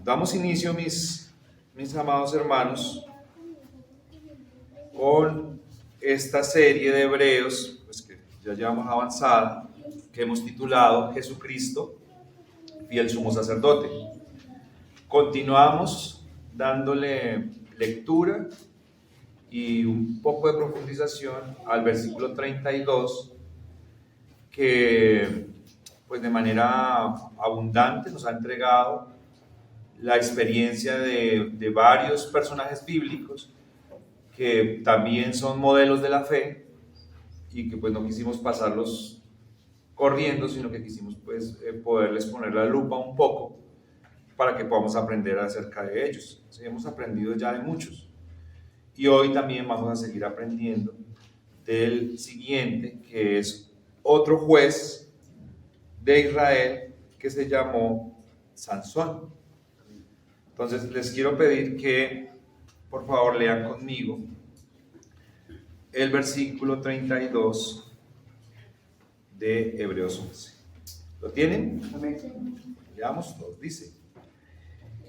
Damos inicio, mis amados hermanos, con esta serie de hebreos, pues que ya llevamos avanzada, que hemos titulado Jesucristo, fiel sumo sacerdote. Continuamos dándole lectura y un poco de profundización al versículo 32, que pues de manera abundante nos ha entregado la experiencia de varios personajes bíblicos que también son modelos de la fe y que pues no quisimos pasarlos corriendo, sino que quisimos pues poderles poner la lupa un poco para que podamos aprender acerca de ellos. Sí, hemos aprendido ya de muchos y hoy también vamos a seguir aprendiendo del siguiente, que es otro juez de Israel que se llamó Sansón. Entonces les quiero pedir que por favor lean conmigo el versículo 32 de Hebreos 11. ¿Lo tienen? Amén. Leamos todos. Dice: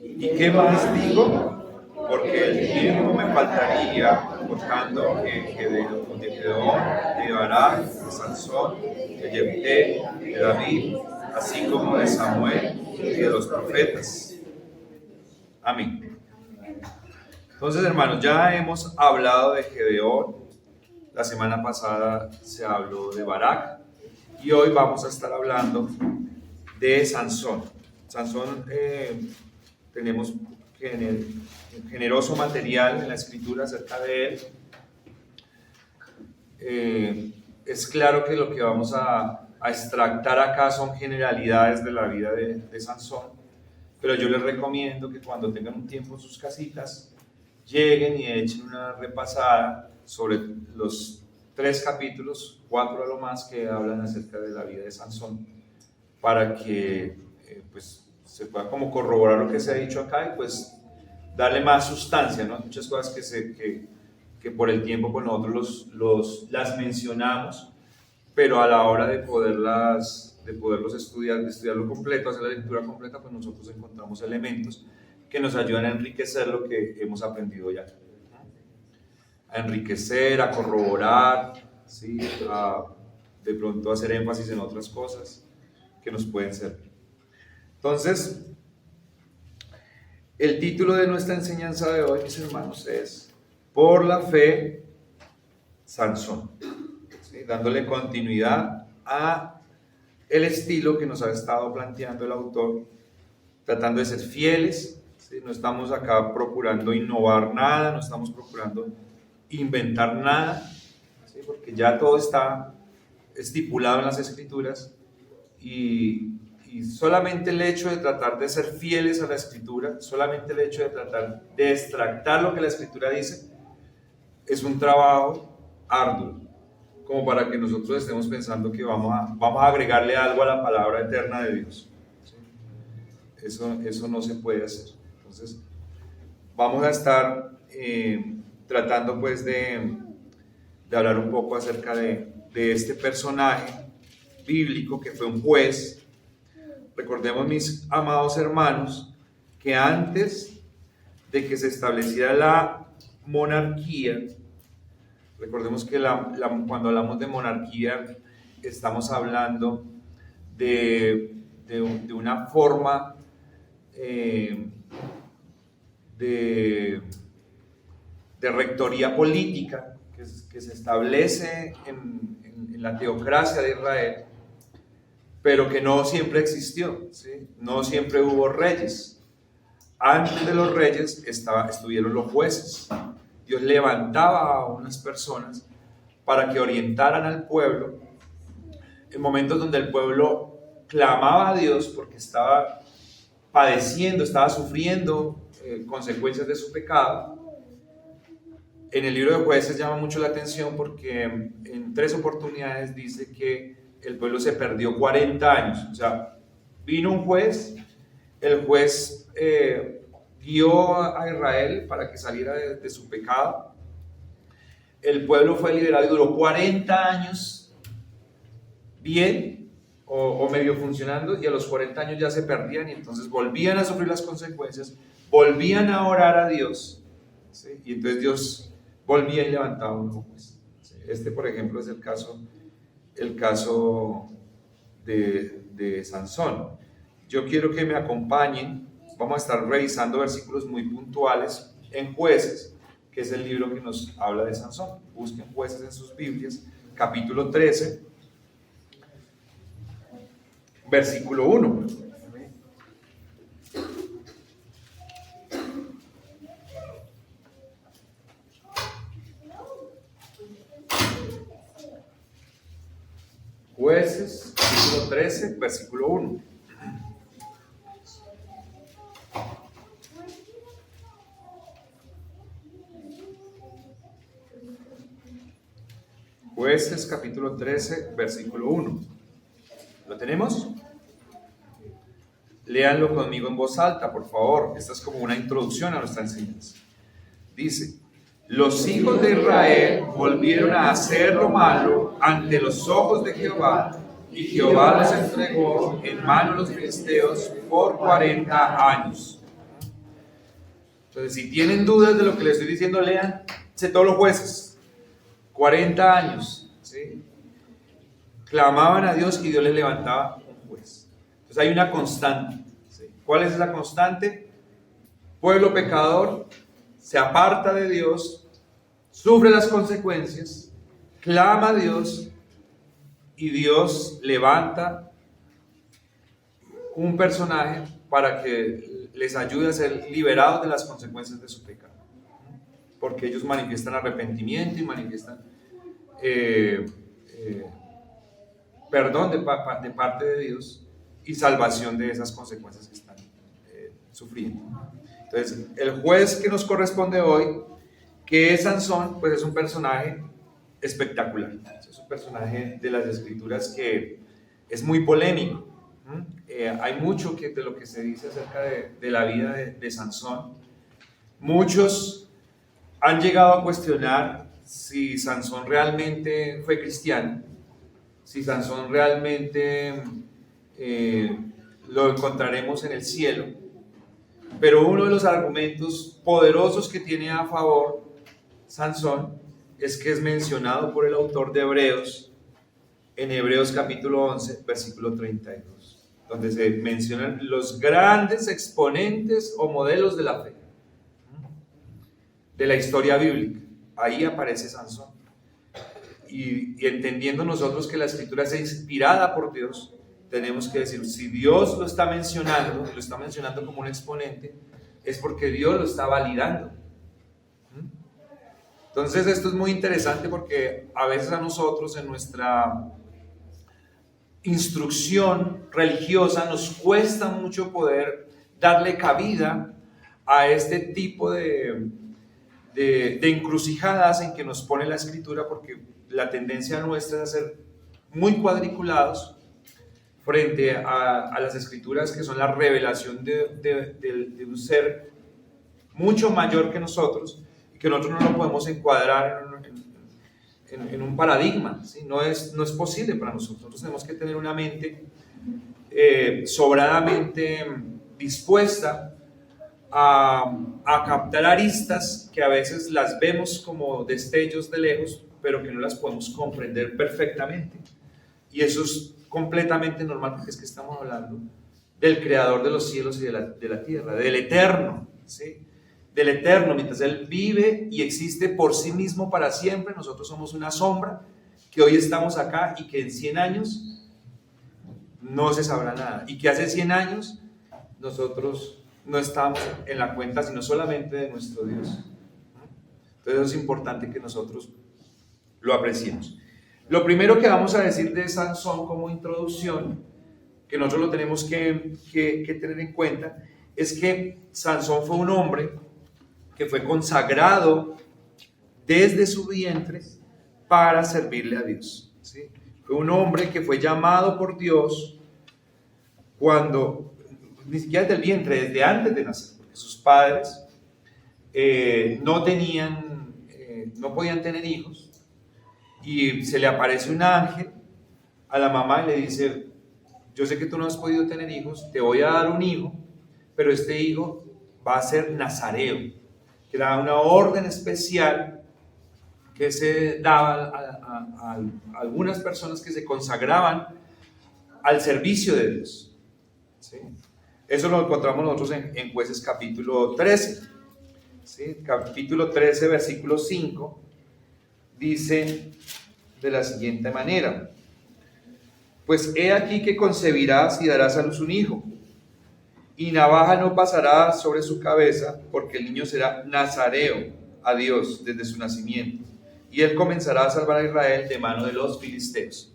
¿y qué más digo? Porque el tiempo me faltaría contando que de Gedeón, de Barak, de Sansón, de Jefté, de David, así como de Samuel y de los profetas. Amén. Entonces, hermanos, ya hemos hablado de Gedeón. La semana pasada se habló de Barak y hoy vamos a estar hablando de Sansón. Sansón, tenemos generoso material en la escritura acerca de él. Es claro que lo que vamos a extractar acá son generalidades de la vida de Sansón, pero yo les recomiendo que cuando tengan un tiempo en sus casitas lleguen y echen una repasada sobre los 3 capítulos, 4 a lo más, que hablan acerca de la vida de Sansón, para que pues se pueda como corroborar lo que se ha dicho acá y pues darle más sustancia, ¿no? Muchas cosas que por el tiempo con nosotros las mencionamos, pero a la hora de poderlos estudiar, de estudiarlo completo, hacer la lectura completa, pues nosotros encontramos elementos que nos ayudan a enriquecer lo que hemos aprendido ya. A enriquecer, a corroborar, ¿sí? De pronto hacer énfasis en otras cosas que nos pueden servir. Entonces, el título de nuestra enseñanza de hoy, mis hermanos, es Por la fe, Sansón, ¿sí? Dándole continuidad a el estilo que nos ha estado planteando el autor, tratando de ser fieles, ¿sí? No estamos acá procurando innovar nada, no estamos procurando inventar nada, ¿sí? Porque ya todo está estipulado en las escrituras y solamente el hecho de tratar de ser fieles a la escritura, solamente el hecho de tratar de extractar lo que la escritura dice, es un trabajo arduo, como para que nosotros estemos pensando que vamos a agregarle algo a la palabra eterna de Dios. ¿Sí? Eso no se puede hacer. Entonces, vamos a estar tratando pues de hablar un poco acerca de este personaje bíblico que fue un juez. Recordemos, mis amados hermanos, que antes de que se estableciera la monarquía, recordemos que cuando hablamos de monarquía estamos hablando de una forma de rectoría política que se establece en la teocracia de Israel, pero que no siempre existió, ¿sí? No siempre hubo reyes. Antes de los reyes estuvieron los jueces. Dios levantaba a unas personas para que orientaran al pueblo en momentos donde el pueblo clamaba a Dios porque estaba padeciendo, estaba sufriendo consecuencias de su pecado. En el libro de Jueces llama mucho la atención porque en 3 oportunidades dice que el pueblo se perdió 40 años. O sea, vino un juez, el juez guió a Israel para que saliera de su pecado. El pueblo fue liberado y duró 40 años bien, o medio funcionando, y a los 40 años ya se perdían y entonces volvían a sufrir las consecuencias, volvían a orar a Dios, ¿sí? Y entonces Dios volvía y levantaba un nuevo juez. ¿Sí? Por ejemplo, es el caso de Sansón. Yo quiero que me acompañen, vamos a estar revisando versículos muy puntuales en Jueces, que es el libro que nos habla de Sansón. Busquen Jueces en sus Biblias, capítulo 13, versículo 1. Jueces, capítulo 13, versículo 1. Jueces, capítulo 13, versículo 1. ¿Lo tenemos? Léanlo conmigo en voz alta, por favor. Esta es como una introducción a nuestra enseñanza. Dice: los hijos de Israel volvieron a hacer lo malo ante los ojos de Jehová, y Jehová los entregó en manos de los filisteos por 40 años. Entonces, si tienen dudas de lo que les estoy diciendo, lean todos los Jueces. 40 años, ¿sí? Clamaban a Dios y Dios les levantaba un juez. Entonces hay una constante, ¿sí? ¿Cuál es la constante? Pueblo pecador se aparta de Dios, sufre las consecuencias, clama a Dios y Dios levanta un personaje para que les ayude a ser liberados de las consecuencias de su pecado, porque ellos manifiestan arrepentimiento y manifiestan perdón de parte de Dios y salvación de esas consecuencias que están sufriendo. Entonces, el juez que nos corresponde hoy, que es Sansón, pues es un personaje espectacular. Es un personaje de las Escrituras que es muy polémico. Hay mucho de lo que se dice acerca de la vida de Sansón. Muchos han llegado a cuestionar si Sansón realmente fue cristiano, si Sansón realmente lo encontraremos en el cielo. Pero uno de los argumentos poderosos que tiene a favor Sansón es que es mencionado por el autor de Hebreos en Hebreos capítulo 11, versículo 32, donde se mencionan los grandes exponentes o modelos de la fe, de la historia bíblica. Ahí aparece Sansón. Y entendiendo nosotros que la Escritura es inspirada por Dios, tenemos que decir, si Dios lo está mencionando como un exponente, es porque Dios lo está validando. Entonces esto es muy interesante porque a veces a nosotros en nuestra instrucción religiosa nos cuesta mucho poder darle cabida a este tipo de encrucijadas en que nos pone la Escritura, porque la tendencia nuestra es a ser muy cuadriculados frente a las Escrituras, que son la revelación de un ser mucho mayor que nosotros, y que nosotros no lo podemos encuadrar en un paradigma, ¿sí? No es posible para nosotros. Nosotros tenemos que tener una mente sobradamente dispuesta a captar aristas que a veces las vemos como destellos de lejos, pero que no las podemos comprender perfectamente. Y eso es completamente normal, porque es que estamos hablando del creador de los cielos y de la tierra, del eterno, ¿sí? Del eterno. Mientras Él vive y existe por sí mismo para siempre, nosotros somos una sombra que hoy estamos acá y que en 100 años no se sabrá nada, y que hace 100 años nosotros no estamos en la cuenta sino solamente de nuestro Dios. Entonces es importante que nosotros lo apreciemos. Lo primero que vamos a decir de Sansón como introducción, que nosotros lo tenemos que tener en cuenta, es que Sansón fue un hombre que fue consagrado desde su vientre para servirle a Dios, ¿sí? Fue un hombre que fue llamado por Dios cuando, ni siquiera desde el vientre, desde antes de nacer, porque sus padres no podían tener hijos, y se le aparece un ángel a la mamá y le dice: yo sé que tú no has podido tener hijos, te voy a dar un hijo, pero este hijo va a ser nazareo, que era una orden especial que se daba a algunas personas que se consagraban al servicio de Dios. ¿Sí? Eso lo encontramos nosotros en Jueces capítulo 13. ¿Sí? Capítulo 13, versículo 5, dice de la siguiente manera: pues he aquí que concebirás y darás a luz un hijo, y navaja no pasará sobre su cabeza, porque el niño será nazareo a Dios desde su nacimiento, y él comenzará a salvar a Israel de mano de los filisteos.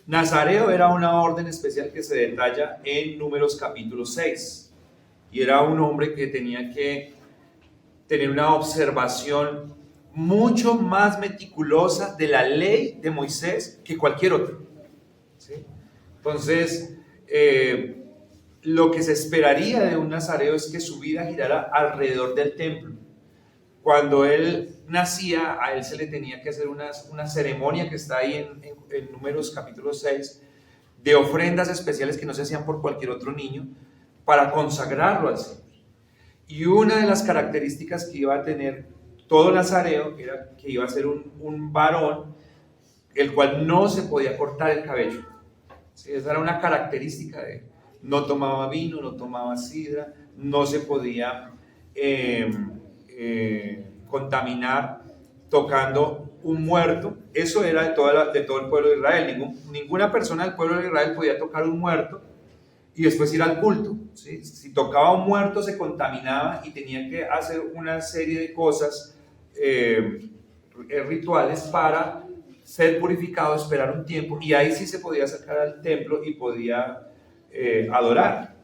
Nazareo era una orden especial que se detalla en Números capítulo 6, y era un hombre que tenía que tener una observación mucho más meticulosa de la ley de Moisés que cualquier otro. ¿Sí? Entonces, lo que se esperaría de un nazareo es que su vida girara alrededor del templo. Cuando él nacía, a él se le tenía que hacer una ceremonia que está ahí en Números capítulo 6, de ofrendas especiales que no se hacían por cualquier otro niño, para consagrarlo al Señor. Y una de las características que iba a tener todo nazareo era que iba a ser un varón, el cual no se podía cortar el cabello. ¿Sí? Esa era una característica de él. No tomaba vino, no tomaba sidra, no se podía contaminar tocando un muerto. Eso era de todo el pueblo de Israel. Ninguna persona del pueblo de Israel podía tocar un muerto y después ir al culto. ¿Sí? Si tocaba un muerto se contaminaba y tenía que hacer una serie de cosas rituales para ser purificado, esperar un tiempo, y ahí sí se podía sacar al templo y podía adorar.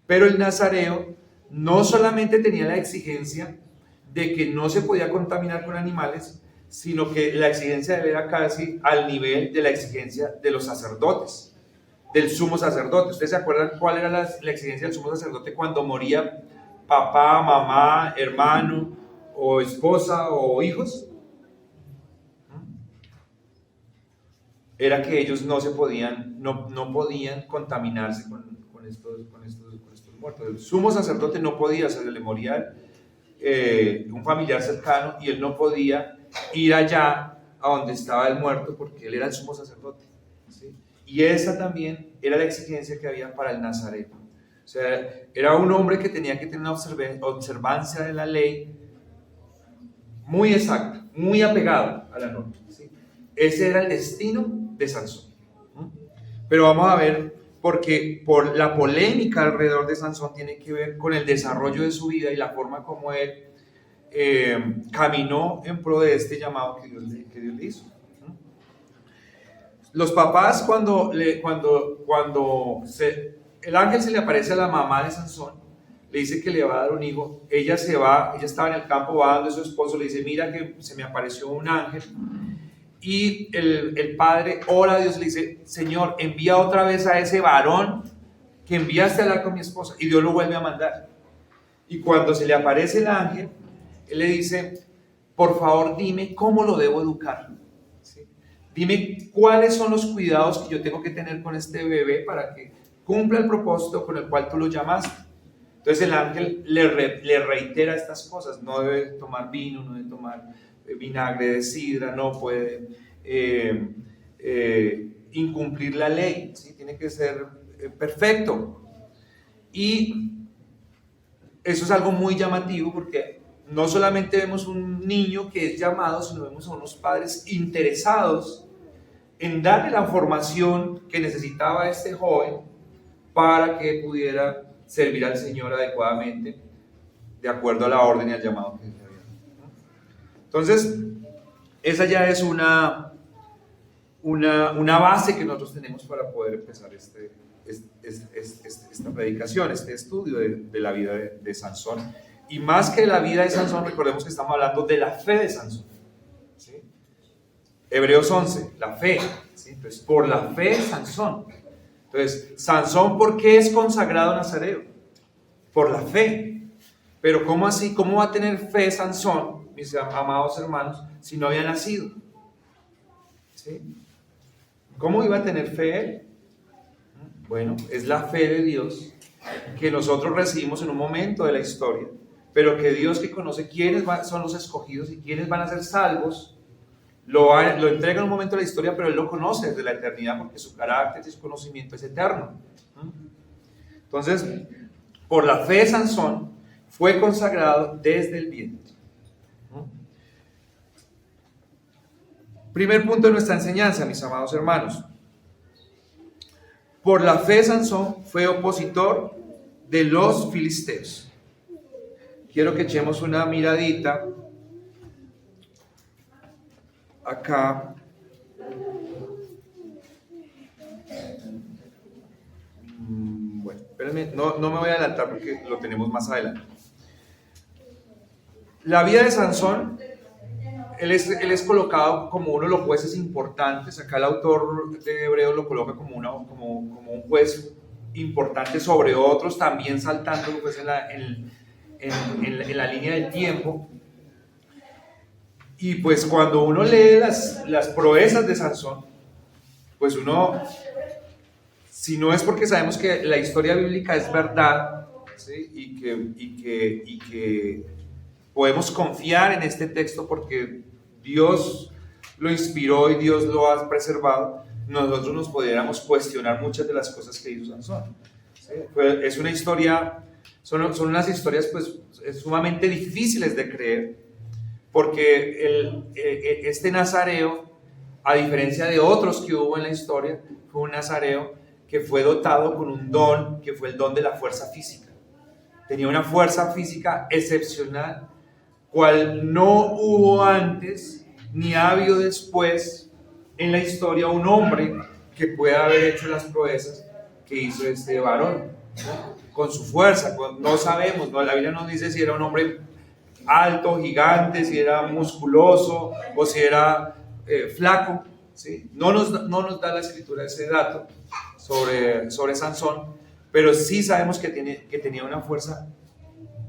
Pero el nazareo no solamente tenía la exigencia de que no se podía contaminar con animales, sino que la exigencia de él era casi al nivel de la exigencia de los sacerdotes, del sumo sacerdote. ¿Ustedes se acuerdan cuál era la exigencia del sumo sacerdote cuando moría papá, mamá, hermano, o esposa, o hijos? Era que ellos no podían contaminarse con estos muertos. El sumo sacerdote no podía, se le moría un familiar cercano y él no podía ir allá a donde estaba el muerto porque él era el sumo sacerdote. ¿Sí? Y esa también era la exigencia que había para el nazareo. O sea, era un hombre que tenía que tener una observancia de la ley muy exacta, muy apegado a la norma. ¿Sí? Ese era el destino de Sansón. Pero vamos a ver, porque por la polémica alrededor de Sansón tiene que ver con el desarrollo de su vida y la forma como él caminó en pro de este llamado que Dios le hizo. Los papás, cuando el ángel se le aparece a la mamá de Sansón, le dice que le va a dar un hijo. Ella estaba en el campo, va dando a su esposo, le dice: mira que se me apareció un ángel. Y el padre ora a Dios, le dice: Señor, envía otra vez a ese varón que enviaste a hablar con mi esposa. Y Dios lo vuelve a mandar. Y cuando se le aparece el ángel, él le dice: por favor, dime cómo lo debo educar. ¿Sí? Dime cuáles son los cuidados que yo tengo que tener con este bebé para que cumpla el propósito con el cual tú lo llamaste. Entonces el ángel le reitera estas cosas: no debe tomar vino, no debe tomar vinagre de sidra, no puede incumplir la ley, ¿sí? Tiene que ser perfecto. Y eso es algo muy llamativo, porque no solamente vemos un niño que es llamado, sino vemos a unos padres interesados en darle la formación que necesitaba este joven para que pudiera servir al Señor adecuadamente, de acuerdo a la orden y al llamado que le había dado. Estas esa ya es una base que nosotros tenemos para poder empezar esta predicación, este estudio de la vida de Sansón. Y más que la vida de Sansón, recordemos que estamos hablando de la fe de Sansón. ¿Sí? Hebreos 11, la fe. ¿Sí? Entonces, por la fe de Sansón. Entonces, Sansón, ¿por qué es consagrado nazareo? Por la fe. Pero ¿cómo así? ¿Cómo va a tener fe Sansón, mis amados hermanos, si no había nacido? ¿Sí? ¿Cómo iba a tener fe él? Bueno, es la fe de Dios que nosotros recibimos en un momento de la historia, pero que Dios, que conoce quiénes son los escogidos y quiénes van a ser salvos, lo entrega en un momento de la historia, pero Él lo conoce desde la eternidad porque su carácter y su conocimiento es eterno. Entonces, por la fe de Sansón, fue consagrado desde el vientre. Primer punto de nuestra enseñanza, mis amados hermanos. Por la fe Sansón fue opositor de los filisteos. Quiero que echemos una miradita acá. Bueno, espérenme, no me voy a adelantar porque lo tenemos más adelante. La vida de Sansón, él es colocado como uno de los jueces importantes. Acá el autor de Hebreos lo coloca como un juez importante sobre otros, también saltando pues, en la línea del tiempo. Y pues cuando uno lee las proezas de Sansón, pues uno, si no es porque sabemos que la historia bíblica es verdad, ¿sí? y que podemos confiar en este texto porque Dios lo inspiró y Dios lo ha preservado, nosotros nos pudiéramos cuestionar muchas de las cosas que hizo Sansón. ¿Sí? Pues es una historia, son unas historias pues sumamente difíciles de creer, porque este nazareo, a diferencia de otros que hubo en la historia, fue un nazareo que fue dotado con un don, que fue el don de la fuerza física. Tenía una fuerza física excepcional, cual no hubo antes ni ha habido después en la historia un hombre que pueda haber hecho las proezas que hizo este varón, ¿no? Con su fuerza. No sabemos, ¿no? La Biblia nos dice si era un hombre alto, gigante, si era musculoso o si era flaco, ¿sí? No nos da la escritura ese dato sobre Sansón, pero sí sabemos que tenía una fuerza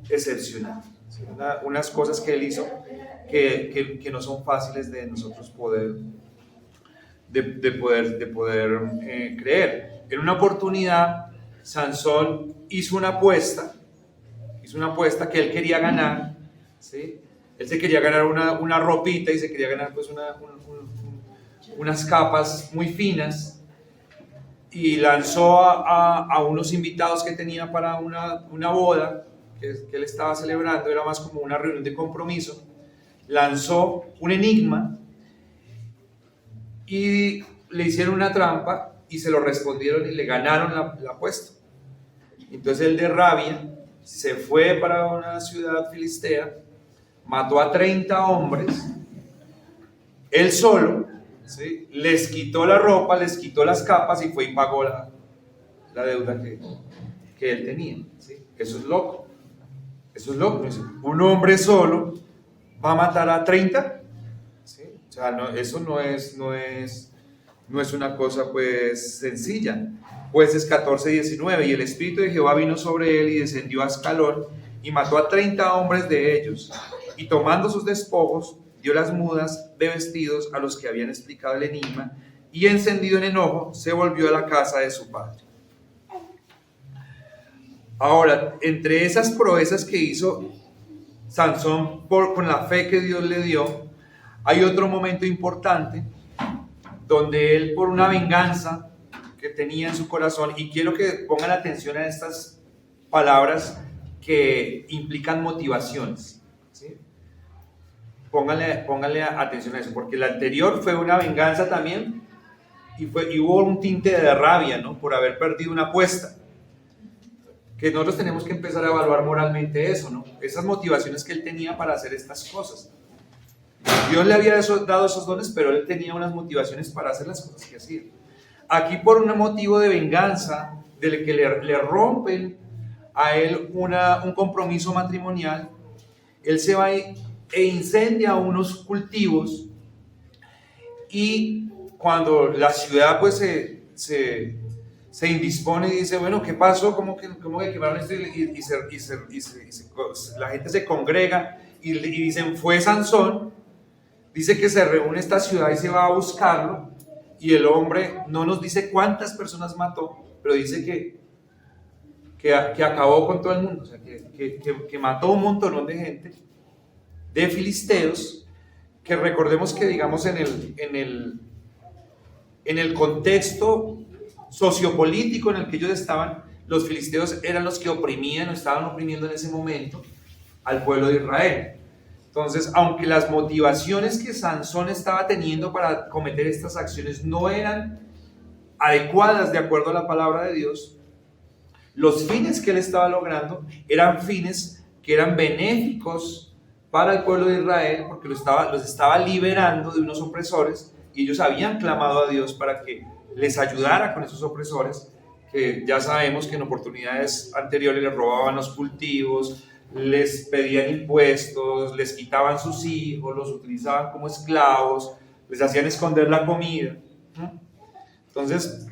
excepcional, ¿sí? Unas cosas que él hizo que no son fáciles de nosotros poder creer. En una oportunidad, Sansón hizo una apuesta que él quería ganar, ¿sí? Él se quería ganar una ropita y se quería ganar pues unas capas muy finas, y lanzó a unos invitados que tenía para una boda que él estaba celebrando. Era más como una reunión de compromiso. Lanzó un enigma y le hicieron una trampa y se lo respondieron y le ganaron la apuesta. Entonces él, de rabia, se fue para una ciudad filistea, mató a 30 hombres, él solo, ¿sí? Les quitó la ropa, les quitó las capas y fue y pagó la deuda que él tenía, ¿sí? Eso es loco. Un hombre solo va a matar a 30, ¿sí? O sea, eso no es una cosa pues sencilla. Jueces 14:19, y el Espíritu de Jehová vino sobre él y descendió a Ascalón y mató a 30 hombres de ellos, y tomando sus despojos dio las mudas de vestidos a los que habían explicado el enigma, y encendido en enojo se volvió a la casa de su padre. Ahora, entre esas proezas que hizo Sansón con la fe que Dios le dio, hay otro momento importante donde él, por una venganza que tenía en su corazón, y quiero que pongan atención a estas palabras que implican motivaciones, ¿sí? Pónganle atención a eso, porque la anterior fue una venganza también, y hubo un tinte de rabia, ¿no? Por haber perdido una apuesta, que nosotros tenemos que empezar a evaluar moralmente eso, ¿no? Esas motivaciones que él tenía para hacer estas cosas. Dios le había dado esos dones, pero él tenía unas motivaciones para hacer las cosas que hacía. Aquí, por un motivo de venganza, de que le rompen a él un compromiso matrimonial, él se va e incendia unos cultivos, y cuando la ciudad pues se indispone y dice, bueno, ¿qué pasó? ¿Cómo que quemaron esto? La gente se congrega y dicen, fue Sansón. Dice que se reúne esta ciudad y se va a buscarlo, y el hombre no nos dice cuántas personas mató, pero dice que acabó con todo el mundo, o sea, que mató un montón de gente, de filisteos, que recordemos que, digamos, en el contexto sociopolítico en el que ellos estaban, los filisteos eran los que oprimían o estaban oprimiendo en ese momento al pueblo de Israel. Entonces, aunque las motivaciones que Sansón estaba teniendo para cometer estas acciones no eran adecuadas de acuerdo a la palabra de Dios, los fines que él estaba logrando eran fines que eran benéficos para el pueblo de Israel, porque los estaba liberando de unos opresores, y ellos habían clamado a Dios para que les ayudara con esos opresores, que ya sabemos que en oportunidades anteriores les robaban los cultivos, les pedían impuestos, les quitaban sus hijos, los utilizaban como esclavos, les hacían esconder la comida. Entonces,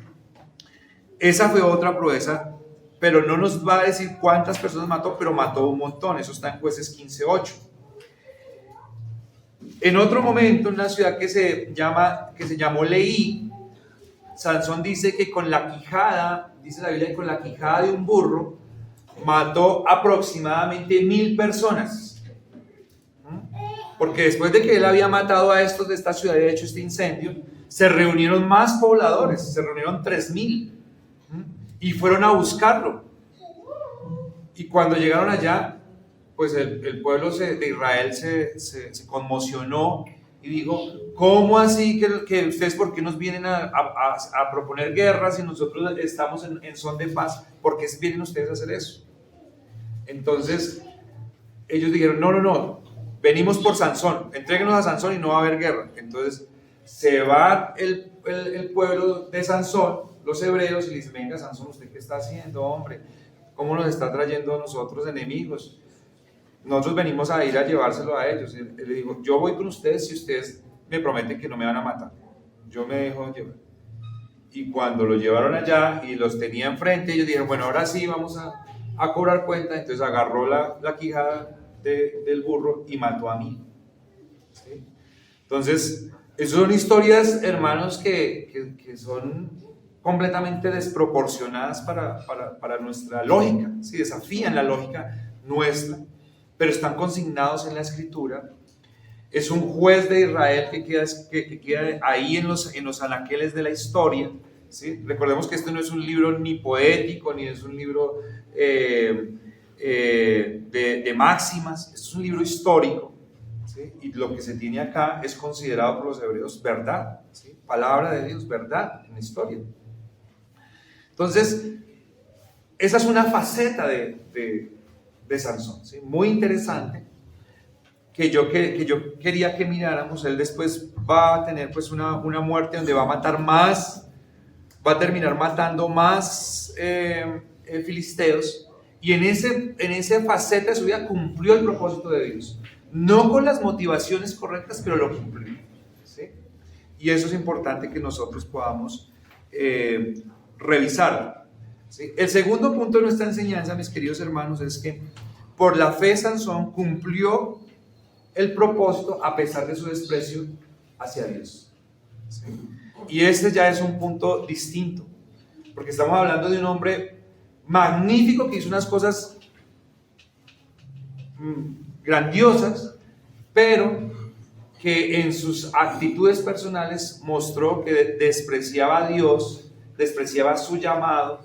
esa fue otra proeza, pero no nos va a decir cuántas personas mató, pero mató un montón. Eso está en Jueces 15:8. En otro momento, en una ciudad que se llamó Leí, Sansón dice que con la quijada, dice la Biblia, que con la quijada de un burro mató aproximadamente 1000 personas. Porque después de que él había matado a estos de esta ciudad y hecho este incendio, se reunieron más pobladores, se reunieron 3000 y fueron a buscarlo. Y cuando llegaron allá, pues el pueblo de Israel se conmocionó y dijo: ¿cómo así que ustedes, por qué nos vienen a proponer guerra si nosotros estamos en son de paz? ¿Por qué vienen ustedes a hacer eso? Entonces ellos dijeron: no, venimos por Sansón, entréguenos a Sansón y no va a haber guerra. Entonces se va el pueblo de Sansón, los hebreos, y le dicen: venga, Sansón, ¿usted qué está haciendo, hombre? ¿Cómo nos está trayendo a nosotros enemigos? Nosotros venimos a ir a llevárselo a ellos. Él le dijo: yo voy con ustedes si ustedes me prometen que no me van a matar. Yo me dejo llevar. Y cuando lo llevaron allá y los tenía enfrente, ellos dijeron: bueno, ahora sí vamos a cobrar cuenta. Entonces agarró la quijada del burro y mató a 1000. ¿Sí? Entonces, esas son historias, hermanos, que son completamente desproporcionadas para nuestra lógica, ¿sí? Desafían la lógica nuestra, pero están consignados en la Escritura. Es un juez de Israel que queda ahí en los anaqueles de la historia, ¿sí? Recordemos que este no es un libro ni poético, ni es un libro de máximas. Esto es un libro histórico, ¿sí? Y lo que se tiene acá es considerado por los hebreos verdad, ¿sí? Palabra de Dios, verdad en la historia. Entonces, esa es una faceta de Sansón, ¿sí? Muy interesante, que yo quería que miráramos. Él después va a tener pues una muerte donde va a matar más, va a terminar matando más filisteos, y en esa faceta de su vida cumplió el propósito de Dios, no con las motivaciones correctas, pero lo cumplió, ¿sí? Y eso es importante que nosotros podamos revisar, ¿sí? El segundo punto de nuestra enseñanza, mis queridos hermanos, es que por la fe Sansón cumplió el propósito a pesar de su desprecio hacia Dios, ¿sí? Y este ya es un punto distinto, porque estamos hablando de un hombre magnífico que hizo unas cosas grandiosas, pero que en sus actitudes personales mostró que despreciaba a Dios, despreciaba su llamado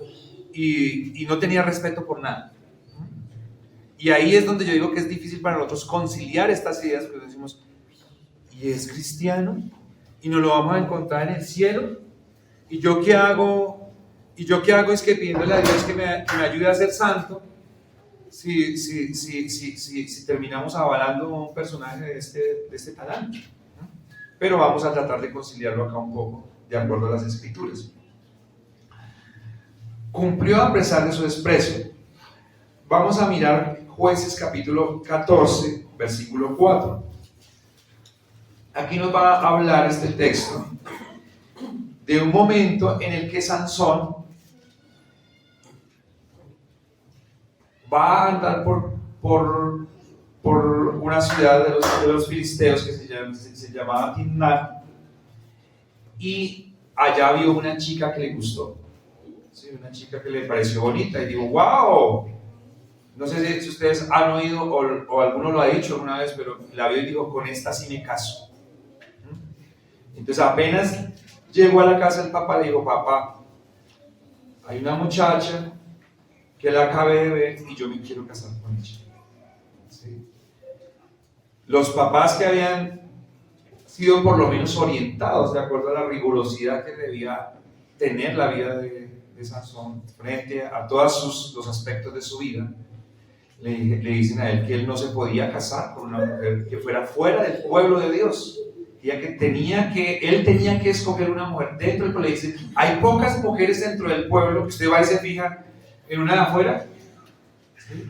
y no tenía respeto por nada. Y ahí es donde yo digo que es difícil para nosotros conciliar estas ideas, porque decimos: ¿y es cristiano? ¿Y nos lo vamos a encontrar en el cielo? ¿Y yo qué hago? ¿Y yo qué hago? Es que pidiéndole a Dios que me ayude a ser santo, si terminamos avalando a un personaje de este talante, ¿no? Pero vamos a tratar de conciliarlo acá un poco, de acuerdo a las Escrituras. Cumplió a pesar de su desprecio. Vamos a mirar Jueces capítulo 14, versículo 4. Aquí nos va a hablar este texto de un momento en el que Sansón va a andar por una ciudad de los filisteos que se llamaba Timnat, y allá vio una chica que le gustó, ¿sí? Una chica que le pareció bonita y dijo, wow, no sé si ustedes han oído o alguno lo ha dicho alguna vez, pero la vio y dijo, con esta sí me caso. Entonces apenas llegó a la casa del papá, le dijo, papá, hay una muchacha que la acabé de ver y yo me quiero casar con ella. ¿Sí? Los papás que habían sido por lo menos orientados de acuerdo a la rigurosidad que debía tener la vida de Sansón frente a todos los aspectos de su vida, le dicen a él que él no se podía casar con una mujer que fuera fuera del pueblo de Dios, ya que él tenía que escoger una mujer dentro del pueblo. Le dicen, hay pocas mujeres dentro del pueblo, que usted va y se fija en una de afuera, ¿sí?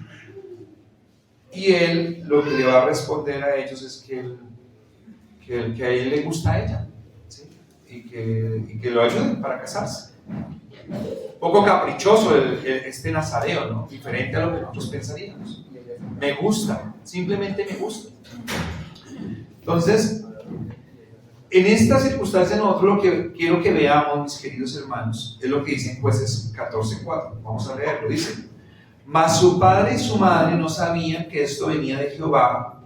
Y él lo que le va a responder a ellos es que a él le gusta a ella, ¿sí? y que lo ayuden para casarse. Un poco caprichoso este nazareo, ¿no? Diferente a lo que nosotros pensaríamos. Me gusta, simplemente me gusta. Entonces, en esta circunstancia nosotros lo que quiero que veamos, mis queridos hermanos, es lo que dice en Jueces 14:4. Vamos a leerlo. Dice, mas su padre y su madre no sabían que esto venía de Jehová,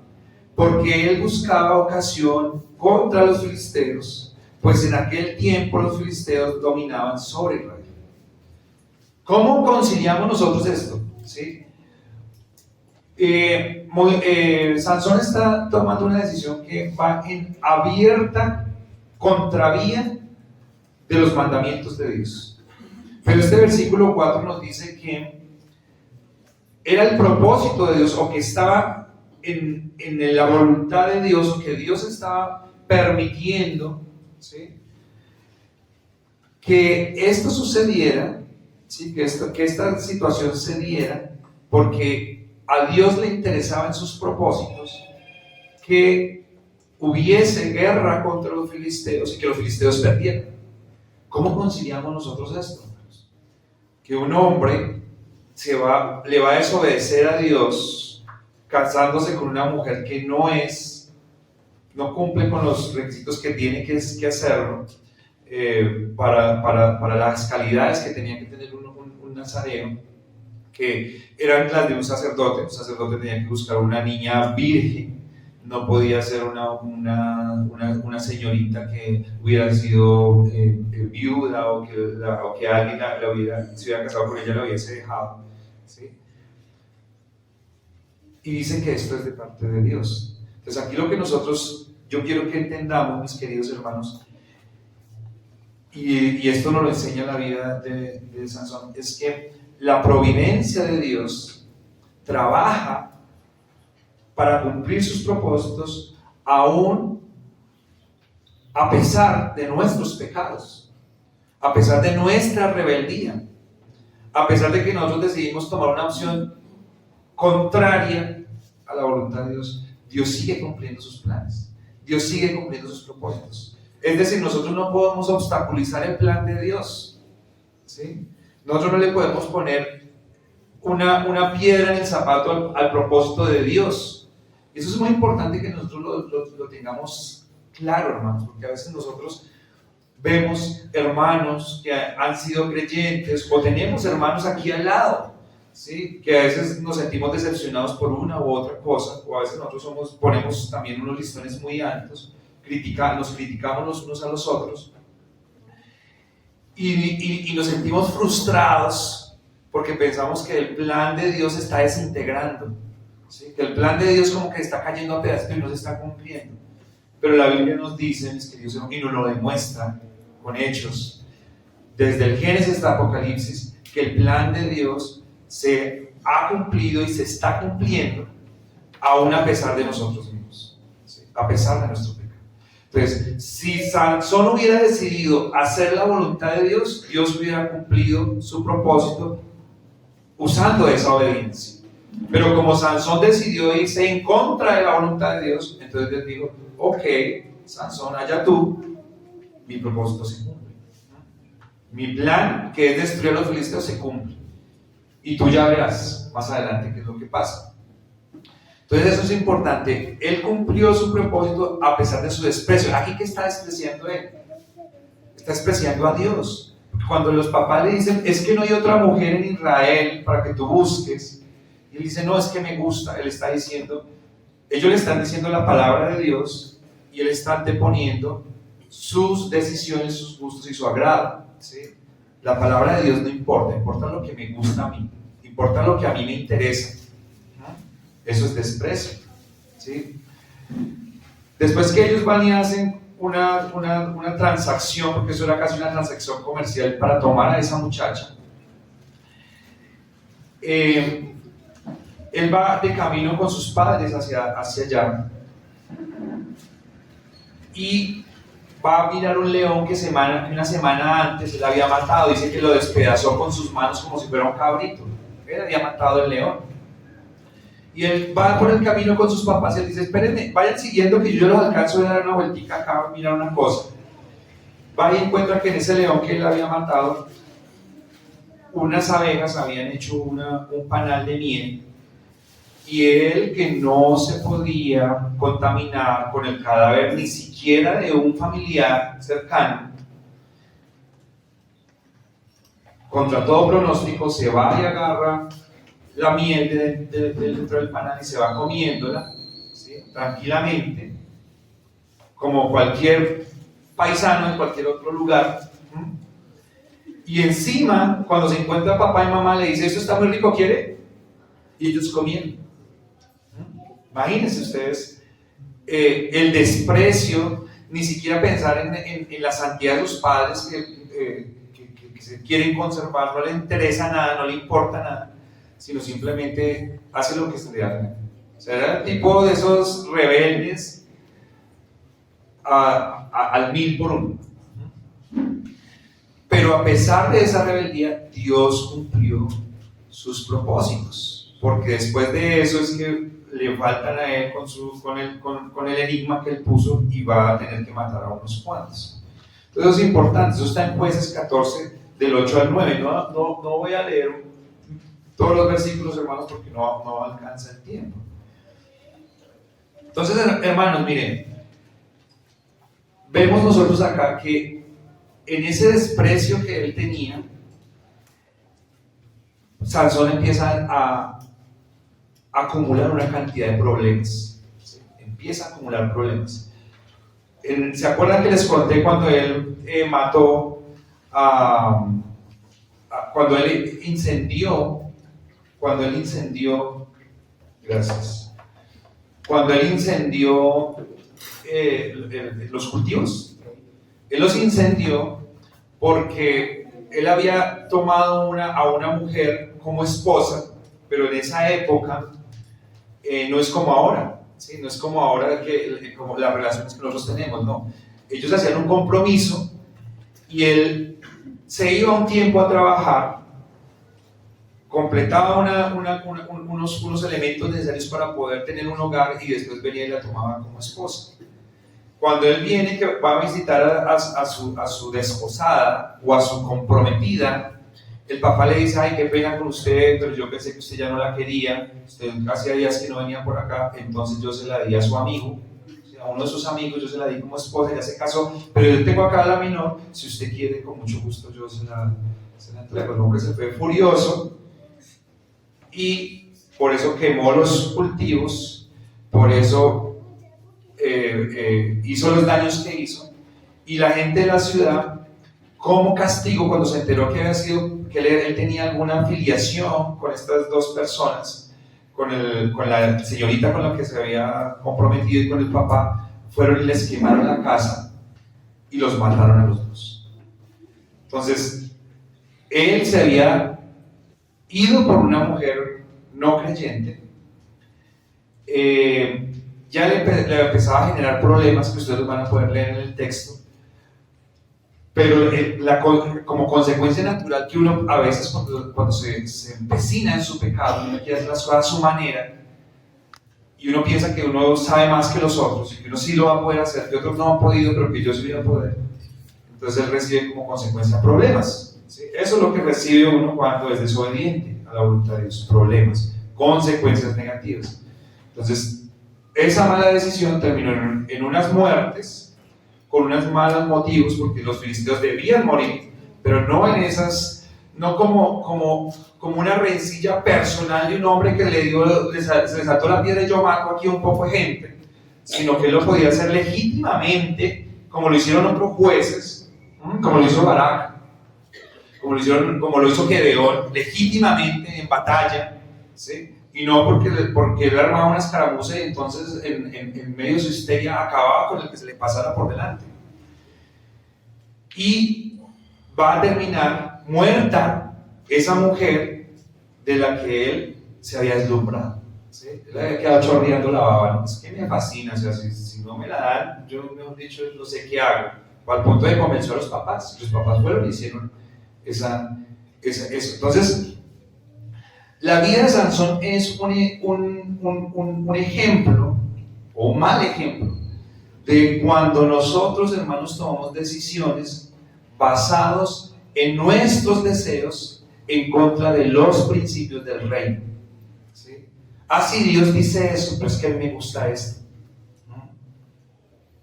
porque él buscaba ocasión contra los filisteos, pues en aquel tiempo los filisteos dominaban sobre Israel. ¿Cómo conciliamos nosotros esto? ¿Sí? Sansón está tomando una decisión que va en abierta contravía de los mandamientos de Dios. Pero este versículo 4 nos dice que era el propósito de Dios, o que estaba en la voluntad de Dios, o que Dios estaba permitiendo, ¿sí?, que esto sucediera, ¿sí?, que esta situación se diera, porque a Dios le interesaba en sus propósitos que hubiese guerra contra los filisteos y que los filisteos perdieran. ¿Cómo conciliamos nosotros esto? Que un hombre le va a desobedecer a Dios casándose con una mujer que no cumple con los requisitos que tiene que hacerlo, para las calidades que tenía que tener un nazareo, que eran las de un sacerdote. Un sacerdote tenía que buscar una niña virgen, no podía ser una señorita que hubiera sido viuda, o que alguien se hubiera casado con ella, la hubiese dejado, ¿sí? Y dicen que esto es de parte de Dios. Entonces aquí lo que yo quiero que entendamos, mis queridos hermanos, y esto nos lo enseña la vida de Sansón, es que la providencia de Dios trabaja para cumplir sus propósitos aún a pesar de nuestros pecados, a pesar de nuestra rebeldía, a pesar de que nosotros decidimos tomar una opción contraria a la voluntad de Dios. Dios sigue cumpliendo sus planes, Dios sigue cumpliendo sus propósitos. Es decir, nosotros no podemos obstaculizar el plan de Dios, ¿sí? Nosotros no le podemos poner una piedra en el zapato al propósito de Dios. Eso es muy importante que nosotros lo tengamos claro, hermanos, porque a veces nosotros vemos hermanos que han sido creyentes, o tenemos hermanos aquí al lado, ¿sí?, que a veces nos sentimos decepcionados por una u otra cosa, o a veces nosotros ponemos también unos listones muy altos, nos criticamos los unos a los otros, y nos sentimos frustrados porque pensamos que el plan de Dios se está desintegrando, ¿sí?, que el plan de Dios como que está cayendo a pedazos y no se está cumpliendo. Pero la Biblia nos dice, mis queridos hermanos, y nos lo demuestra con hechos, desde el Génesis hasta Apocalipsis, que el plan de Dios se ha cumplido y se está cumpliendo aún a pesar de nosotros mismos, ¿sí?, a pesar de nuestro pecado. Entonces, si Sansón hubiera decidido hacer la voluntad de Dios, Dios hubiera cumplido su propósito usando esa obediencia. Pero como Sansón decidió irse en contra de la voluntad de Dios, entonces Dios dijo, ok, Sansón, allá tú, mi propósito se cumple. Mi plan, que es destruir a los filisteos, se cumple. Y tú ya verás más adelante qué es lo que pasa. Entonces eso es importante. Él cumplió su propósito a pesar de su desprecio. ¿Aquí qué está despreciando él? está despreciando a Dios. Cuando los papás le dicen, es que no hay otra mujer en Israel para que tú busques, y él dice, no, es que me gusta, él está diciendo, ellos le están diciendo la palabra de Dios, y él está anteponiendo sus decisiones, sus gustos y su agrado, ¿sí? La palabra de Dios no importa, importa lo que me gusta a mí, importa lo que a mí me interesa, ¿no? Eso es desprecio, ¿sí? Después que ellos van y hacen una transacción, porque eso era casi una transacción comercial para tomar a esa muchacha, él va de camino con sus padres hacia allá y va a mirar un león que una semana antes él había matado. Dice que lo despedazó con sus manos como si fuera un cabrito. Él había matado el león. Y él va por el camino con sus papás y él dice, espérenme, vayan siguiendo que yo los alcanzo a dar una vueltica acá a mirar una cosa. Va y encuentra que en ese león que él había matado, unas abejas habían hecho un panal de miel, y él, que no se podía contaminar con el cadáver ni siquiera de un familiar cercano, contra todo pronóstico se va y agarra la miel dentro del panal y se va comiéndola, ¿sí? Tranquilamente, como cualquier paisano en cualquier otro lugar. Y encima, cuando se encuentra papá y mamá, le dice, esto está muy rico, ¿quiere? Y ellos comieron. Imagínense ustedes el desprecio, ni siquiera pensar en la santidad de sus padres que se quieren conservar, no le interesa nada, no le importa nada, sino simplemente hace lo que se le hace. O sea, era el tipo de esos rebeldes al 1000 por 1. Pero a pesar de esa rebeldía, Dios cumplió sus propósitos, porque después de eso es que le faltan a él con el enigma que él puso, y va a tener que matar a unos cuantos. Entonces eso es importante, eso está en Jueces 14, del 8 al 9. No voy a leer todos los versículos, hermanos, porque no alcanza el tiempo. Entonces, hermanos, miren, vemos nosotros acá que en ese desprecio que él tenía, Sansón empieza a acumular una cantidad de problemas, ¿sí? Empieza a acumular problemas. ¿Se acuerdan que les conté cuando él mató cuando él incendió, gracias, cuando él incendió los cultivos? Él los incendió porque él había tomado a una mujer como esposa, pero en esa época no es como ahora, ¿sí? No es como ahora como las relaciones que nosotros tenemos, no. Ellos hacían un compromiso y él se iba un tiempo a trabajar, completaba unos elementos necesarios para poder tener un hogar, y después venía y la tomaba como esposa. Cuando él viene, que va a visitar a su desposada o a su comprometida, el papá le dice, ay, qué pena con usted, pero yo pensé que usted ya no la quería, usted hacía días que no venía por acá, entonces yo se la di a su amigo, a uno de sus amigos, yo se la di como esposa, ya se casó, pero yo tengo acá a la menor, si usted quiere, con mucho gusto yo se la entrego. El hombre se fue furioso, y por eso quemó los cultivos, por eso hizo los daños que hizo, y la gente de la ciudad, como castigo, cuando se enteró que él tenía alguna afiliación con estas dos personas, con la señorita con la que se había comprometido y con el papá, fueron y les quemaron la casa y los mataron a los dos. Entonces, él se había ido por una mujer no creyente, ya le empezaba a generar problemas que ustedes van a poder leer en el texto, pero como consecuencia natural que uno a veces cuando se empecina en su pecado, uno quiere hacer las cosas a su manera, y uno piensa que uno sabe más que los otros, y que uno sí lo va a poder hacer, que otros no han podido, pero que yo sí voy a poder. Entonces él recibe como consecuencia problemas, ¿sí? Eso es lo que recibe uno cuando es desobediente a la voluntad de Dios, problemas, consecuencias negativas. Entonces, esa mala decisión terminó en unas muertes, con unos malos motivos, porque los filisteos debían morir, pero no en esas, no como una rencilla personal de un hombre que se le saltó la piedra y yo mato aquí a un poco de gente, sino que él lo podía hacer legítimamente, como lo hicieron otros jueces, como lo hizo Barak, como lo hizo Gedeón, legítimamente en batalla, ¿sí? Y no porque él armaba una escaramuza y entonces en medio de su histeria acababa con el que se le pasara por delante. Y va a terminar muerta esa mujer de la que él se había deslumbrado, ¿sí? Él había quedado chorreando la baba, ¿no? Es que me fascina, o sea, si no me la dan, yo mejor dicho no sé qué hago. O al punto de convencer a los papás fueron y hicieron eso. Entonces, la vida de Sansón es un ejemplo, o un mal ejemplo, de cuando nosotros, hermanos, tomamos decisiones basados en nuestros deseos en contra de los principios del reino, ¿sí? Así Dios dice eso, pero es que a mí me gusta esto, ¿no?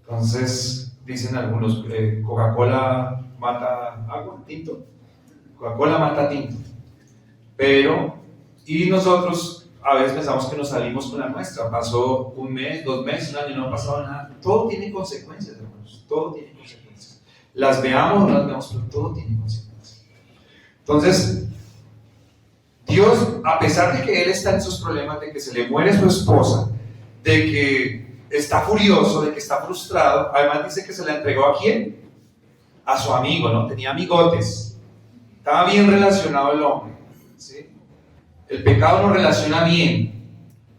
Entonces, dicen algunos, Coca-Cola mata agua, tinto. Coca-Cola mata tinto. Pero, y nosotros a veces pensamos que nos salimos con la nuestra. Pasó un mes, 2 meses, un año, no ha pasado nada. Todo tiene consecuencias, hermanos. Todo tiene consecuencias. Las veamos o no las veamos, pero todo tiene consecuencias. Entonces, Dios, a pesar de que Él está en sus problemas, de que se le muere su esposa, de que está furioso, de que está frustrado, además dice que se la entregó ¿a quién? A su amigo, ¿no? Tenía amigotes. Estaba bien relacionado el hombre, ¿sí? El pecado nos relaciona bien.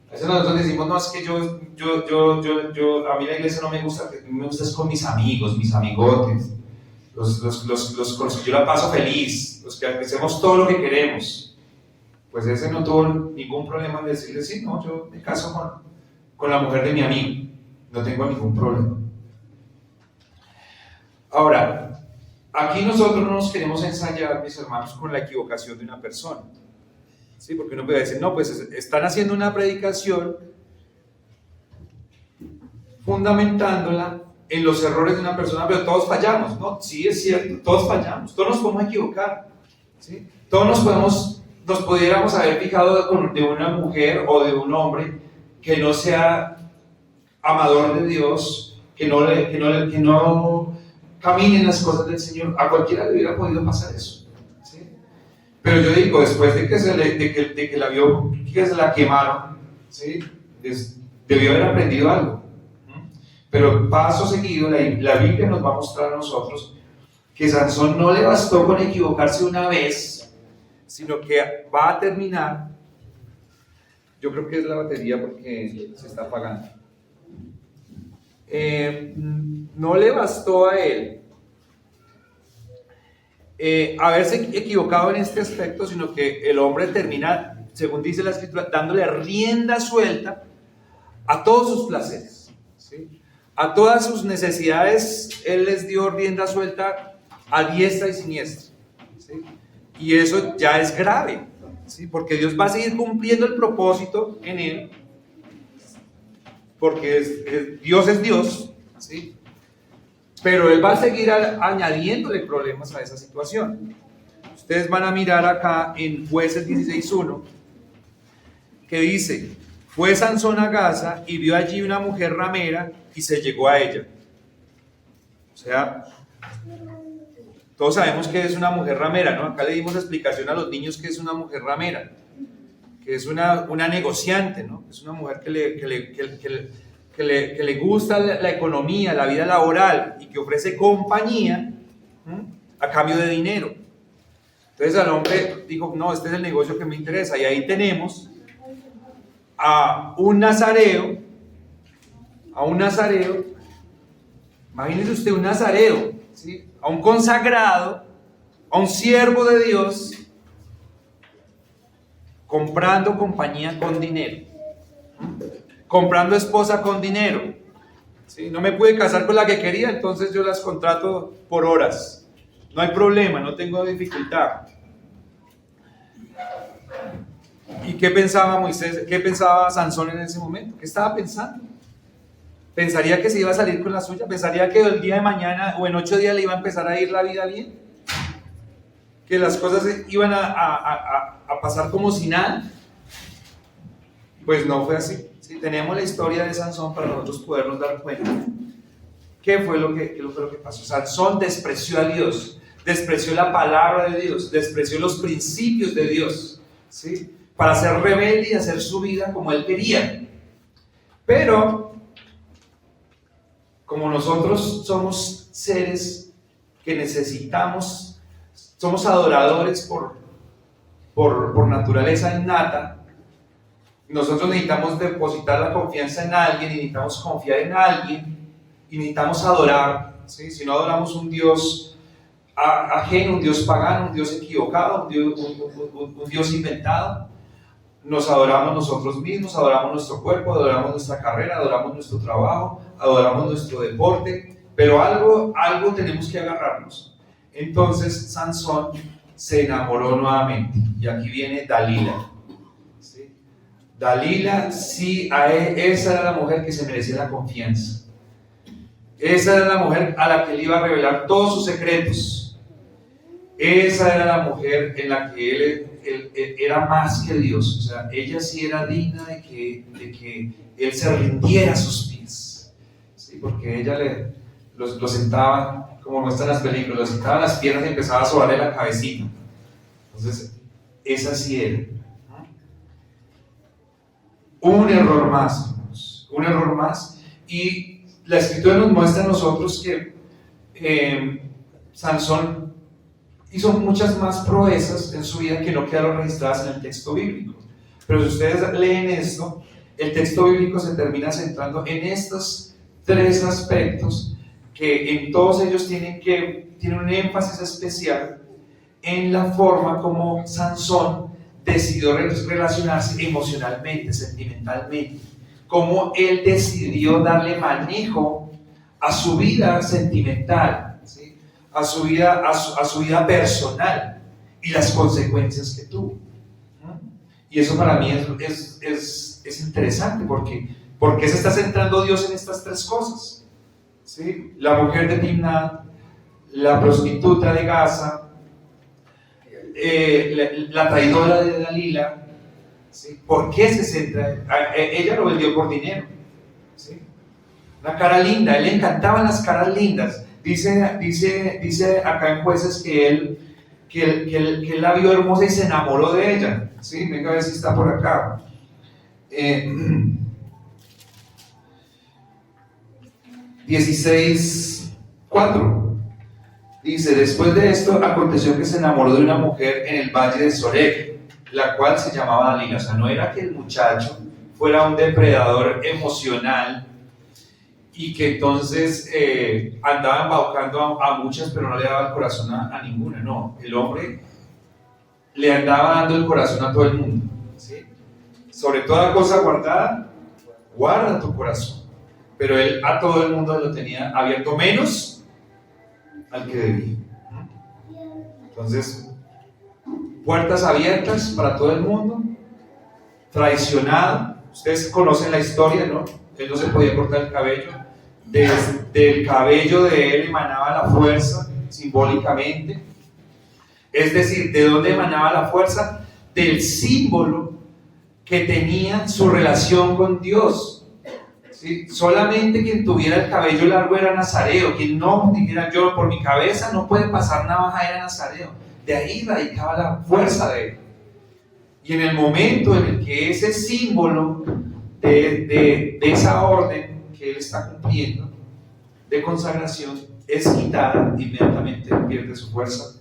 A veces nosotros decimos, no, es que a mí la iglesia no me gusta, me gusta es con mis amigos, mis amigotes, los con los que yo la paso feliz, los que hacemos todo lo que queremos. Pues ese no tuvo ningún problema en decirle, sí, no, yo me caso con la mujer de mi amigo, no tengo ningún problema. Ahora, aquí nosotros no nos queremos ensayar, mis hermanos, con la equivocación de una persona. ¿Sí? Porque uno puede decir, no, pues están haciendo una predicación fundamentándola en los errores de una persona, pero todos fallamos, ¿no? Sí, es cierto, todos fallamos, todos nos podemos equivocar, ¿sí? Todos nos pudiéramos haber fijado de una mujer o de un hombre que no sea amador de Dios, que no camine en las cosas del Señor. A cualquiera le hubiera podido pasar eso, ¿sí? Pero yo digo, después de que la vio, que se la quemaron, ¿sí? Debió haber aprendido algo. Pero paso seguido, la Biblia nos va a mostrar a nosotros que Sansón no le bastó con equivocarse una vez, sino que va a terminar. Yo creo que es la batería porque se está apagando. No le bastó a él haberse equivocado en este aspecto, sino que el hombre termina, según dice la escritura, dándole rienda suelta a todos sus placeres, ¿sí? A todas sus necesidades. Él les dio rienda suelta a diestra y siniestra, ¿sí? Y eso ya es grave, ¿sí? Porque Dios va a seguir cumpliendo el propósito en él, porque Dios es Dios, ¿sí? Pero Él va a seguir añadiéndole problemas a esa situación. Ustedes van a mirar acá en Jueces 16:1, que dice: fue Sansón a Gaza y vio allí una mujer ramera y se llegó a ella. O sea, todos sabemos que es una mujer ramera, ¿no? Acá le dimos explicación a los niños que es una mujer ramera, que es una negociante, ¿no? Es una mujer que le gusta la economía, la vida laboral, y que ofrece compañía a cambio de dinero. Entonces el hombre dijo, no, este es el negocio que me interesa. Y ahí tenemos a un nazareo, imagínese usted un nazareo, ¿sí? A un consagrado, a un siervo de Dios, comprando compañía con dinero, comprando esposa con dinero, ¿sí? No me pude casar con la que quería, entonces yo las contrato por horas, no hay problema, no tengo dificultad. ¿Y qué pensaba Moisés? ¿Qué pensaba Sansón en ese momento? ¿Qué estaba pensando? ¿Pensaría que se iba a salir con la suya? ¿Pensaría que el día de mañana o en 8 días le iba a empezar a ir la vida bien? ¿Que las cosas iban a pasar como si nada? Pues no fue así. ¿Sí? Tenemos la historia de Sansón para nosotros podernos dar cuenta. ¿Qué fue lo que pasó? Sansón despreció a Dios, despreció la palabra de Dios, despreció los principios de Dios, ¿sí? Para ser rebelde y hacer su vida como él quería. Pero, como nosotros somos seres que necesitamos, somos adoradores por naturaleza innata, nosotros necesitamos depositar la confianza en alguien, y necesitamos confiar en alguien, y necesitamos adorar, ¿sí? Si no adoramos un Dios ajeno, un Dios pagano, un Dios equivocado, un Dios inventado, nos adoramos nosotros mismos, adoramos nuestro cuerpo, adoramos nuestra carrera, adoramos nuestro trabajo, adoramos nuestro deporte, pero algo tenemos que agarrarnos. Entonces Sansón se enamoró nuevamente, y aquí viene Dalila. ¿Sí? Dalila, sí, esa era la mujer que se merecía la confianza. Esa era la mujer a la que él iba a revelar todos sus secretos. Esa era la mujer en la que él era más que Dios. O sea, ella sí era digna de que él se rindiera a sus pies. ¿Sí? Porque ella lo sentaba, como muestran las películas, lo sentaba en las piernas y empezaba a sobarle la cabecita. Entonces, esa sí era. Un error más, hermanos. Un error más. Y la Escritura nos muestra a nosotros que Sansón hizo muchas más proezas en su vida que no quedaron registradas en el texto bíblico. Pero si ustedes leen esto, el texto bíblico se termina centrando en estos 3 aspectos que en todos ellos tienen un énfasis especial en la forma como Sansón decidió relacionarse emocionalmente, sentimentalmente. Cómo él decidió darle manejo a su vida sentimental, ¿sí? a su vida personal, y las consecuencias que tuvo. Y eso para mí es interesante, porque se está centrando Dios en estas 3 cosas, ¿sí? La mujer de Timnat, la prostituta de Gaza, la traidora de Dalila. ¿Sí? ¿Por qué se centra? Ella lo vendió por dinero, ¿sí? Una cara linda, a él le encantaban las caras lindas. Dice acá en Jueces que él la vio hermosa y se enamoró de ella, ¿sí? Venga a ver si está por acá. 16:4 dice: después de esto aconteció que se enamoró de una mujer en el valle de Sorek, la cual se llamaba Dalila. O sea, no era que el muchacho fuera un depredador emocional y que entonces andaba embaucando a muchas, pero no le daba el corazón a ninguna. No, el hombre le andaba dando el corazón a todo el mundo, ¿sí? Sobre toda cosa guardada, guarda tu corazón. Pero él a todo el mundo lo tenía abierto, menos al que debía. Entonces, puertas abiertas para todo el mundo, traicionado. Ustedes conocen la historia, ¿no? Él no se podía cortar el cabello. Desde el cabello de él emanaba la fuerza, simbólicamente. Es decir, ¿de dónde emanaba la fuerza? Del símbolo que tenía su relación con Dios. ¿Sí? Solamente quien tuviera el cabello largo era nazareo. Quien no dijera, yo por mi cabeza no puede pasar navaja, era nazareo. De ahí radicaba la fuerza de él. Y en el momento en el que ese símbolo de esa orden que él está cumpliendo, de consagración, es quitada, inmediatamente pierde su fuerza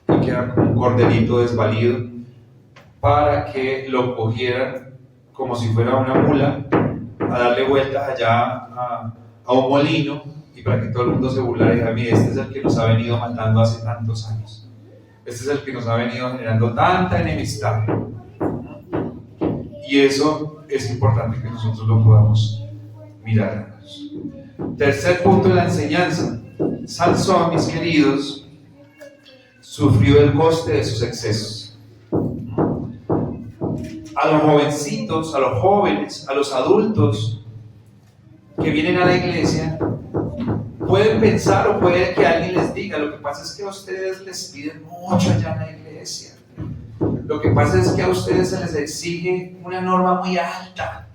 y queda como un corderito desvalido, para que lo cogieran como si fuera una mula a darle vueltas allá a un molino, y para que todo el mundo se burlara y dijera: mire, este es el que nos ha venido matando hace tantos años, este es el que nos ha venido generando tanta enemistad. Y eso es importante que nosotros lo podamos mirar. Tercer punto de la enseñanza: Sansón, mis queridos, sufrió el coste de sus excesos. A los jovencitos, a los jóvenes, a los adultos, que vienen a la iglesia pueden pensar o puede que alguien les diga, lo que pasa es que a ustedes les piden mucho allá en la iglesia. Lo que pasa es que a ustedes se les exige una norma muy alta.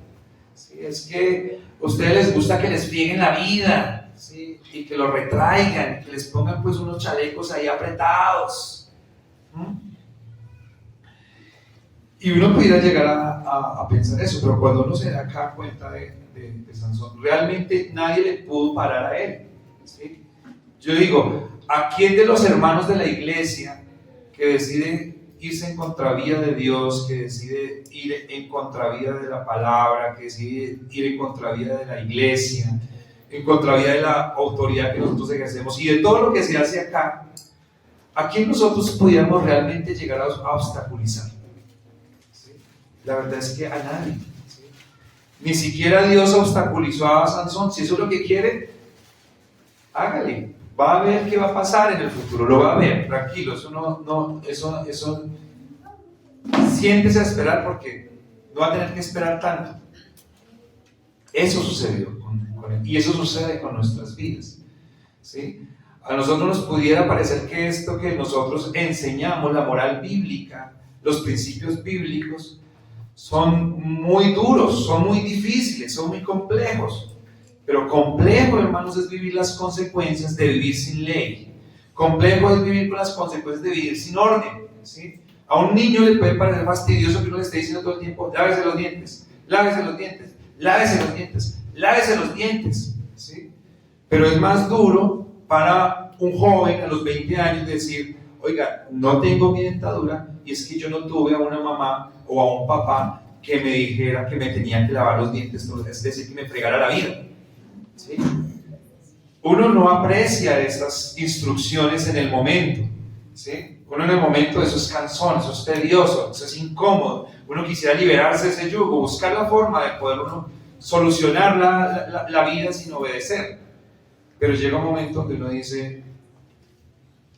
¿Sí? Es que a ustedes les gusta que les frieguen la vida, ¿sí? Y que lo retraigan, que les pongan pues unos chalecos ahí apretados. Y uno pudiera llegar a pensar eso, pero cuando uno se da acá cuenta de Sansón, realmente nadie le pudo parar a él. ¿Sí? Yo digo, ¿a quién de los hermanos de la iglesia que decide irse en contravía de Dios, que decide ir en contravía de la palabra, que decide ir en contravía de la iglesia, en contravía de la autoridad que nosotros ejercemos y de todo lo que se hace acá, a quién nosotros pudiéramos realmente llegar a obstaculizar? ¿Sí? La verdad es que a nadie. ¿Sí? Ni siquiera Dios obstaculizó a Sansón. Si eso es lo que quiere, hágale. Va a ver qué va a pasar en el futuro, lo va a ver, tranquilo, eso siéntese a esperar porque no va a tener que esperar tanto. Eso sucedió con él, y eso sucede con nuestras vidas, ¿sí? A nosotros nos pudiera parecer que esto que nosotros enseñamos, la moral bíblica, los principios bíblicos, son muy duros, son muy difíciles, son muy complejos. Pero complejo, hermanos, es vivir las consecuencias de vivir sin ley. Complejo es vivir con las consecuencias de vivir sin orden. ¿Sí? A un niño le puede parecer fastidioso que uno le esté diciendo todo el tiempo, lávese los dientes, lávese los dientes, lávese los dientes, lávese los dientes. ¿Sí? Pero es más duro para un joven a los 20 años decir, oiga, no tengo mi dentadura y es que yo no tuve a una mamá o a un papá que me dijera que me tenía que lavar los dientes, es decir, que me fregara la vida. ¿Sí? Uno no aprecia esas instrucciones en el momento. ¿Sí? Uno en el momento, eso es cansón, eso es tedioso, eso es incómodo. Uno quisiera liberarse de ese yugo, buscar la forma de poder uno solucionar la vida sin obedecer. Pero llega un momento donde uno dice,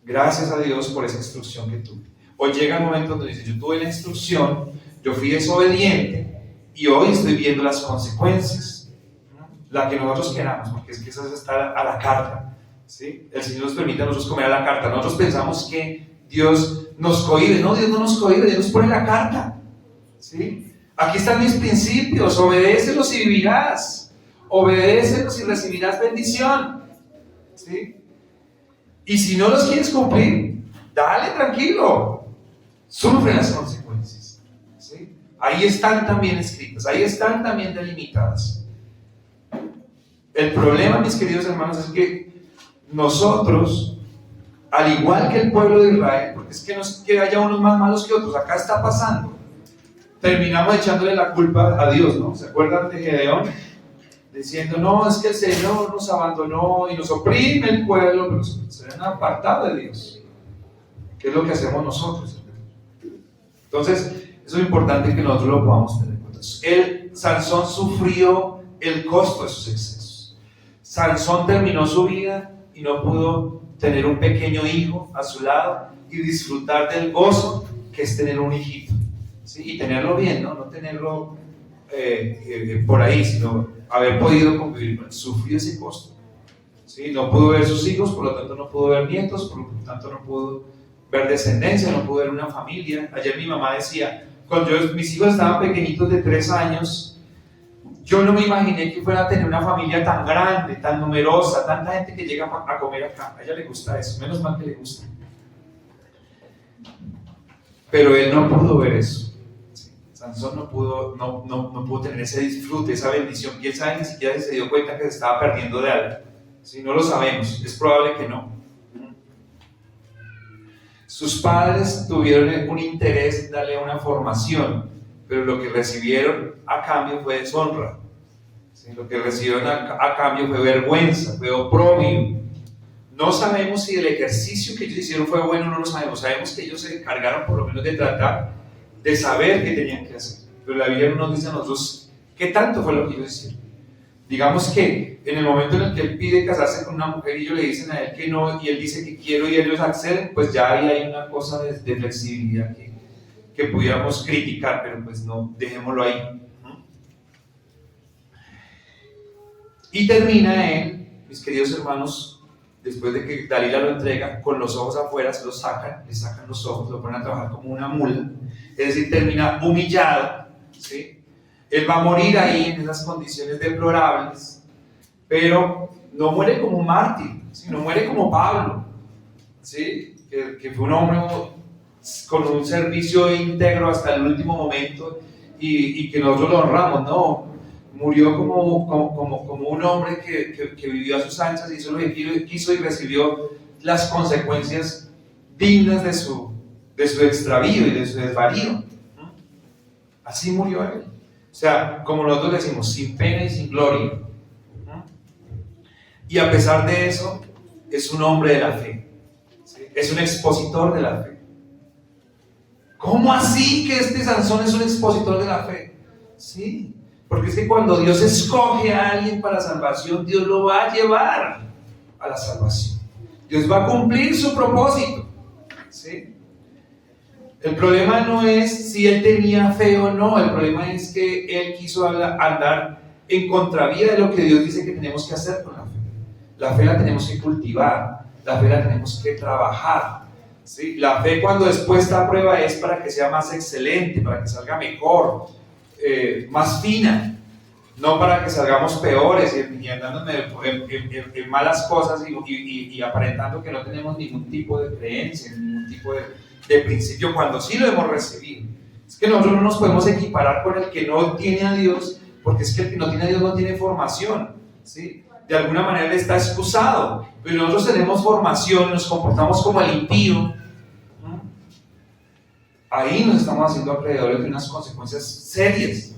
gracias a Dios por esa instrucción que tuve. O llega un momento donde dice, yo tuve la instrucción, yo fui desobediente y hoy estoy viendo las consecuencias. La que nosotros queramos, porque es que eso es estar a la carta, ¿sí? El Señor nos permite a nosotros comer a la carta. Nosotros pensamos que Dios nos cohíbe. No, Dios no nos cohíbe, Dios nos pone la carta, ¿sí? Aquí están mis principios, obedécelos y vivirás, obedécelos y recibirás bendición, ¿sí? Y si no los quieres cumplir, dale tranquilo, sufre las consecuencias, ¿sí? Ahí están también escritas, ahí están también delimitadas. El problema, mis queridos hermanos, es que nosotros, al igual que el pueblo de Israel, porque es que no es que haya unos más malos que otros, acá está pasando, terminamos echándole la culpa a Dios, ¿no? ¿Se acuerdan de Gedeón? Diciendo, no, es que el Señor nos abandonó y nos oprime el pueblo, pero se han apartado de Dios. ¿Qué es lo que hacemos nosotros? Entonces, eso es importante que nosotros lo podamos tener en cuenta. Sansón sufrió el costo de sus excesos. Sansón terminó su vida y no pudo tener un pequeño hijo a su lado y disfrutar del gozo que es tener un hijito, ¿sí? Y tenerlo bien, no tenerlo por ahí, sino haber podido convivir con él. Sufrió ese costo, ¿sí? No pudo ver sus hijos, por lo tanto no pudo ver nietos, por lo tanto no pudo ver descendencia, no pudo ver una familia. Ayer mi mamá decía, cuando mis hijos estaban pequeñitos de 3 años, yo no me imaginé que fuera a tener una familia tan grande, tan numerosa, tanta gente que llega a comer acá. A ella le gusta eso, menos mal que le gusta. Pero él no pudo ver eso. ¿Sí? Sansón no pudo tener ese disfrute, esa bendición. Quién sabe, ni siquiera se dio cuenta que se estaba perdiendo de algo. Si no lo sabemos, es probable que no. Sus padres tuvieron un interés en darle una formación, pero lo que recibieron a cambio fue deshonra. ¿Sí? Lo que recibieron a cambio fue vergüenza, fue oprobio. No sabemos si el ejercicio que ellos hicieron fue bueno, no lo sabemos. Sabemos que ellos se encargaron por lo menos de tratar de saber qué tenían que hacer. Pero la Biblia no nos dice a nosotros qué tanto fue lo que ellos hicieron. Digamos que en el momento en el que él pide casarse con una mujer y ellos le dicen a él que no, y él dice que quiero y ellos acceden, pues ya ahí hay una cosa de flexibilidad que pudiéramos criticar, pero pues no, dejémoslo ahí. Y termina él, mis queridos hermanos, después de que Dalila lo entrega, con los ojos afuera, se los sacan, le sacan los ojos, lo ponen a trabajar como una mula, es decir, termina humillado, ¿sí? Él va a morir ahí en esas condiciones deplorables, pero no muere como un mártir, ¿sí? No muere como Pablo, ¿sí? Que fue un hombre con un servicio íntegro hasta el último momento y que nosotros lo honramos, no, murió como un hombre que vivió a sus anchas, hizo lo que quiso y recibió las consecuencias dignas de su extravío y de su desvarío. Así murió él. O sea, como nosotros decimos, sin pena y sin gloria. Y a pesar de eso, es un hombre de la fe. ¿Sí? Es un expositor de la fe. ¿Cómo así que este Sansón es un expositor de la fe? Sí, porque es que cuando Dios escoge a alguien para salvación, Dios lo va a llevar a la salvación. Dios va a cumplir su propósito. ¿Sí? El problema no es si él tenía fe o no, el problema es que él quiso andar en contravía de lo que Dios dice que tenemos que hacer con la fe. La fe la tenemos que cultivar, la fe la tenemos que trabajar. ¿Sí? La fe, cuando es puesta a prueba, es para que sea más excelente, para que salga mejor, más fina, no para que salgamos peores y andando en malas cosas y aparentando que no tenemos ningún tipo de creencia, ningún tipo de principio, cuando sí lo hemos recibido. Es que nosotros no nos podemos equiparar con el que no tiene a Dios, porque es que el que no tiene a Dios no tiene formación, ¿sí? De alguna manera él está excusado, pero nosotros tenemos formación, nos comportamos como el impío. Ahí nos estamos haciendo acreedores de unas consecuencias serias,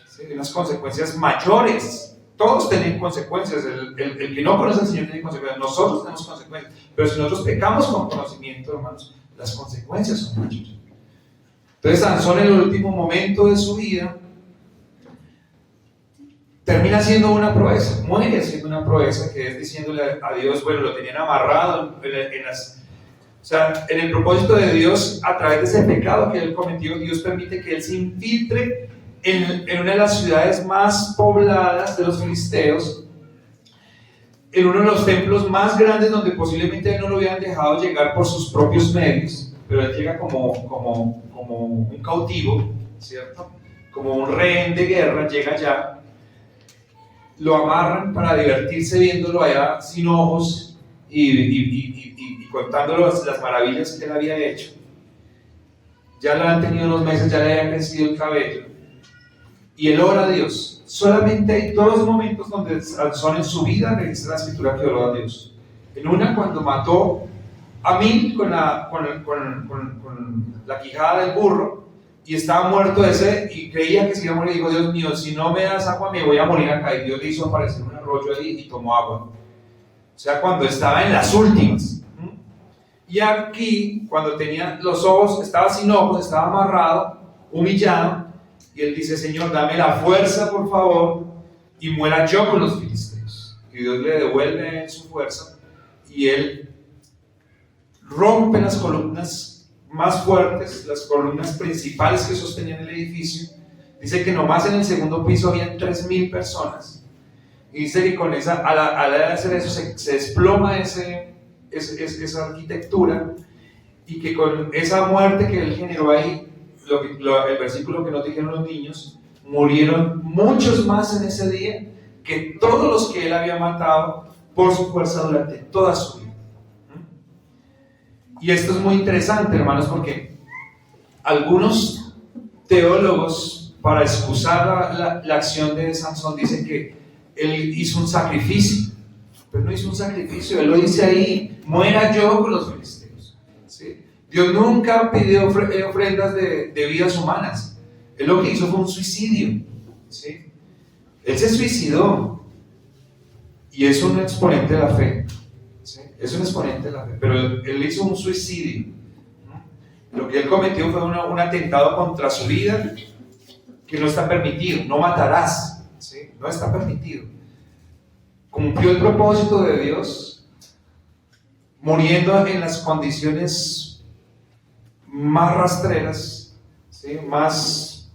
¿sí? De unas consecuencias mayores. Todos tienen consecuencias. El que no conoce al Señor tiene consecuencias. Nosotros tenemos consecuencias. Pero si nosotros pecamos con conocimiento, hermanos, las consecuencias son mayores. Entonces Sansón, en el último momento de su vida, termina haciendo una proeza, muere haciendo una proeza, que es diciéndole a Dios, bueno, lo tenían amarrado en el propósito de Dios, a través de ese pecado que él cometió, Dios permite que él se infiltre en una de las ciudades más pobladas de los filisteos, en uno de los templos más grandes donde posiblemente no lo hubieran dejado llegar por sus propios medios, pero él llega como un cautivo, ¿cierto? Como un rehén de guerra, llega allá. Lo amarran para divertirse viéndolo allá sin ojos y contándolo las maravillas que él había hecho. Ya lo han tenido unos meses, ya le había crecido el cabello. Y él ora a Dios. Solamente hay dos momentos donde Sansón en su vida registra la escritura que oró a Dios. En una, cuando mató a Mil con la quijada del burro, y estaba muerto de sed y creía que se iba a morir. Dijo, Dios mío, si no me das agua me voy a morir acá. Y Dios le hizo aparecer un arroyo ahí y tomó agua. O sea, cuando estaba en las últimas. Y aquí, cuando tenía los ojos, estaba sin ojos, estaba amarrado, humillado, y él dice, Señor, dame la fuerza, por favor, y muera yo con los filisteos. Y Dios le devuelve su fuerza, y él rompe las columnas más fuertes, las columnas principales que sostenían el edificio. Dice que nomás en el segundo piso habían 3,000 personas. Y dice que con esa, a la hora de hacer eso, se desploma esa arquitectura, y que con esa muerte que él generó ahí, el versículo que nos dijeron los niños, murieron muchos más en ese día que todos los que él había matado por su fuerza durante toda su vida. Y esto es muy interesante, hermanos, porque algunos teólogos, para excusar la acción de Sansón, dicen que él hizo un sacrificio. Pero no hizo un sacrificio, él lo dice ahí, muera yo con los filisteos. ¿Sí? Dios nunca pidió ofrendas de vidas humanas. Él lo que hizo fue un suicidio. ¿Sí? Él se suicidó. Y es un exponente de la fe. ¿Sí? Es un exponente de la fe. Pero él hizo un suicidio. Lo que él cometió fue un atentado contra su vida, que no está permitido. No matarás. ¿Sí? No está permitido. Cumplió el propósito de Dios, muriendo en las condiciones más rastreras, ¿sí? más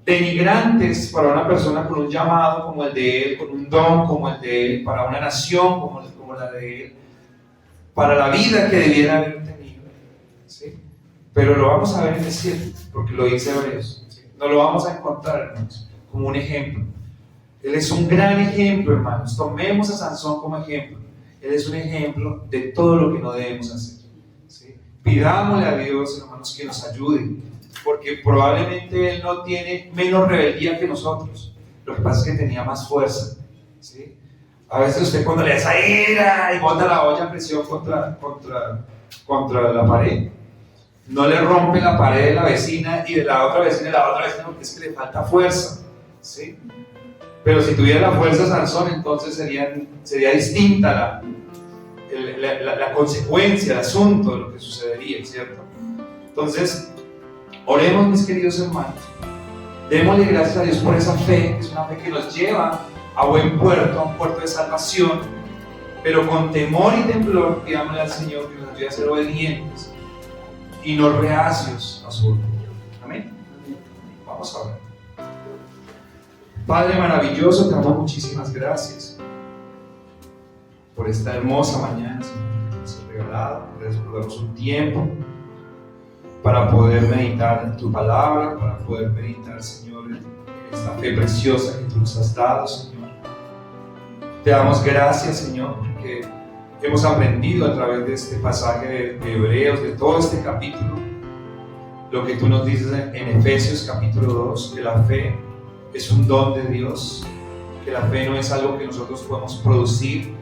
denigrantes para una persona con un llamado como el de Él, con un don como el de Él, para una nación como la de Él, para la vida que debiera haber tenido, ¿sí? Pero lo vamos a ver en el cielo, porque lo dice Hebreos, ¿sí? No lo vamos a encontrar, hermanos, como un ejemplo. Él es un gran ejemplo, hermanos. Tomemos a Sansón como ejemplo. Él es un ejemplo de todo lo que no debemos hacer, ¿sí? Pidámosle a Dios, hermanos, que nos ayude, porque probablemente Él no tiene menos rebeldía que nosotros. Lo que pasa es que tenía más fuerza, ¿sí? A veces usted cuando le da esa ira y bota la olla a presión contra la pared, no le rompe la pared de la vecina y de la otra vecina, porque es que le falta fuerza, ¿sí? Pero si tuviera la fuerza de Sansón, entonces sería distinta la consecuencia, el asunto de lo que sucedería, ¿cierto? Entonces, oremos, mis queridos hermanos. Démosle gracias a Dios por esa fe, que es una fe que nos lleva a buen puerto, a un puerto de salvación, pero con temor y temblor pidámosle al Señor que nos ayude a ser obedientes y no reacios a su voluntad. Amén. Vamos a orar. Padre maravilloso, te damos muchísimas gracias por esta hermosa mañana, Señor, que nos has regalado. Por darnos un tiempo para poder meditar en tu palabra, para poder meditar, Señor, en esta fe preciosa que tú nos has dado, Señor. Te damos gracias, Señor, porque hemos aprendido a través de este pasaje de Hebreos, de todo este capítulo, lo que tú nos dices en Efesios capítulo 2, que la fe es un don de Dios, que la fe no es algo que nosotros podemos producir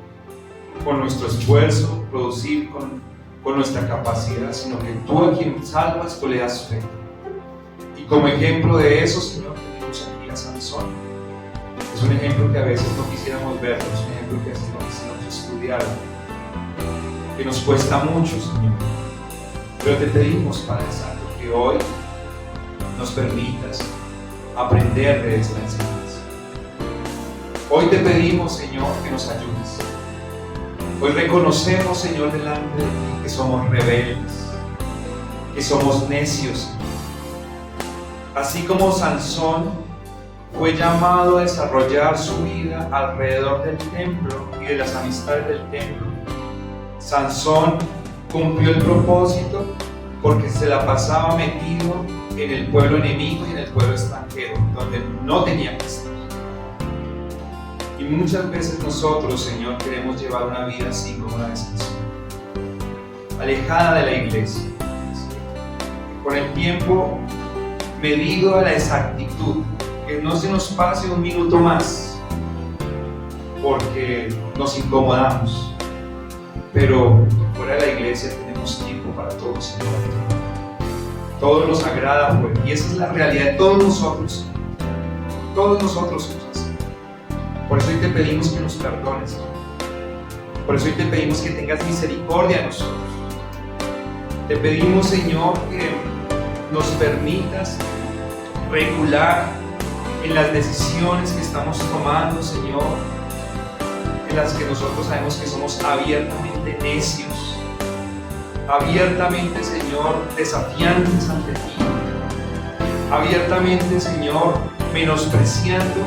con nuestro esfuerzo, producir con nuestra capacidad, sino que tú a quien salvas, tú le das fe. Y como ejemplo de eso, Señor, tenemos aquí a Sansón. Es un ejemplo que a veces no quisiéramos ver, es un ejemplo que a veces no quisiéramos estudiar, que nos cuesta mucho, Señor. Pero te pedimos, Padre Santo, que hoy nos permitas aprender de esta enseñanza. Hoy te pedimos, Señor, que nos ayudes. Hoy reconocemos, Señor, delante de ti que somos rebeldes, que somos necios. Así como Sansón fue llamado a desarrollar su vida alrededor del templo y de las amistades del templo, Sansón cumplió el propósito porque se la pasaba metido en el pueblo enemigo y en el pueblo extranjero, donde no tenía que estar. Y muchas veces nosotros, Señor, queremos llevar una vida así como la de Sansón, alejada de la iglesia, con el tiempo medido a la exactitud, que no se nos pase un minuto más, porque nos incomodamos, pero fuera de la iglesia tenemos tiempo para todo, Señor. Todo nos agrada, pues, y esa es la realidad de todos nosotros. Todos nosotros somos así. Por eso hoy te pedimos que nos perdones. Por eso hoy te pedimos que tengas misericordia de nosotros. Te pedimos, Señor, que nos permitas regular en las decisiones que estamos tomando, Señor, en las que nosotros sabemos que somos abiertamente necios, abiertamente, Señor, desafiantes ante ti, abiertamente, Señor, menospreciando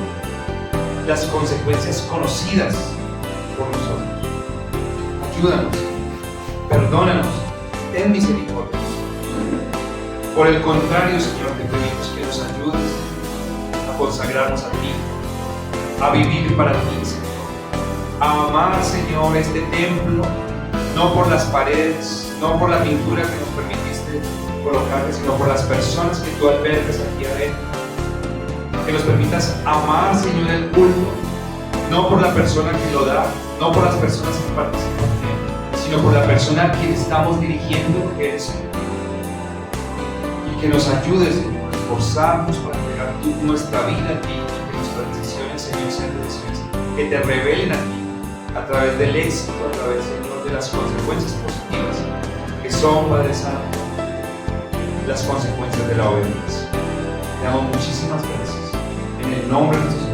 las consecuencias conocidas por nosotros. Ayúdanos, perdónanos, ten misericordia. Por el contrario, Señor, te pedimos que nos ayudes a consagrarnos a ti, a vivir para ti, Señor, a amar, Señor, este templo, no por las paredes, no por la pintura que nos permitiste colocar, sino por las personas que tú albergas aquí adentro. Que nos permitas amar, Señor, el culto, no por la persona que lo da, no por las personas que participan, sino por la persona a quien estamos dirigiendo, que eres tú. Y que nos ayudes, Señor, a esforzarnos para entregar nuestra vida a ti, que nuestras decisiones, Señor, sean decisiones que te revelen a ti, a través del éxito, a través, Señor, de las consecuencias positivas, que son, Padre Santo, las consecuencias de la obediencia. Te damos muchísimas gracias. En el nombre de Jesús.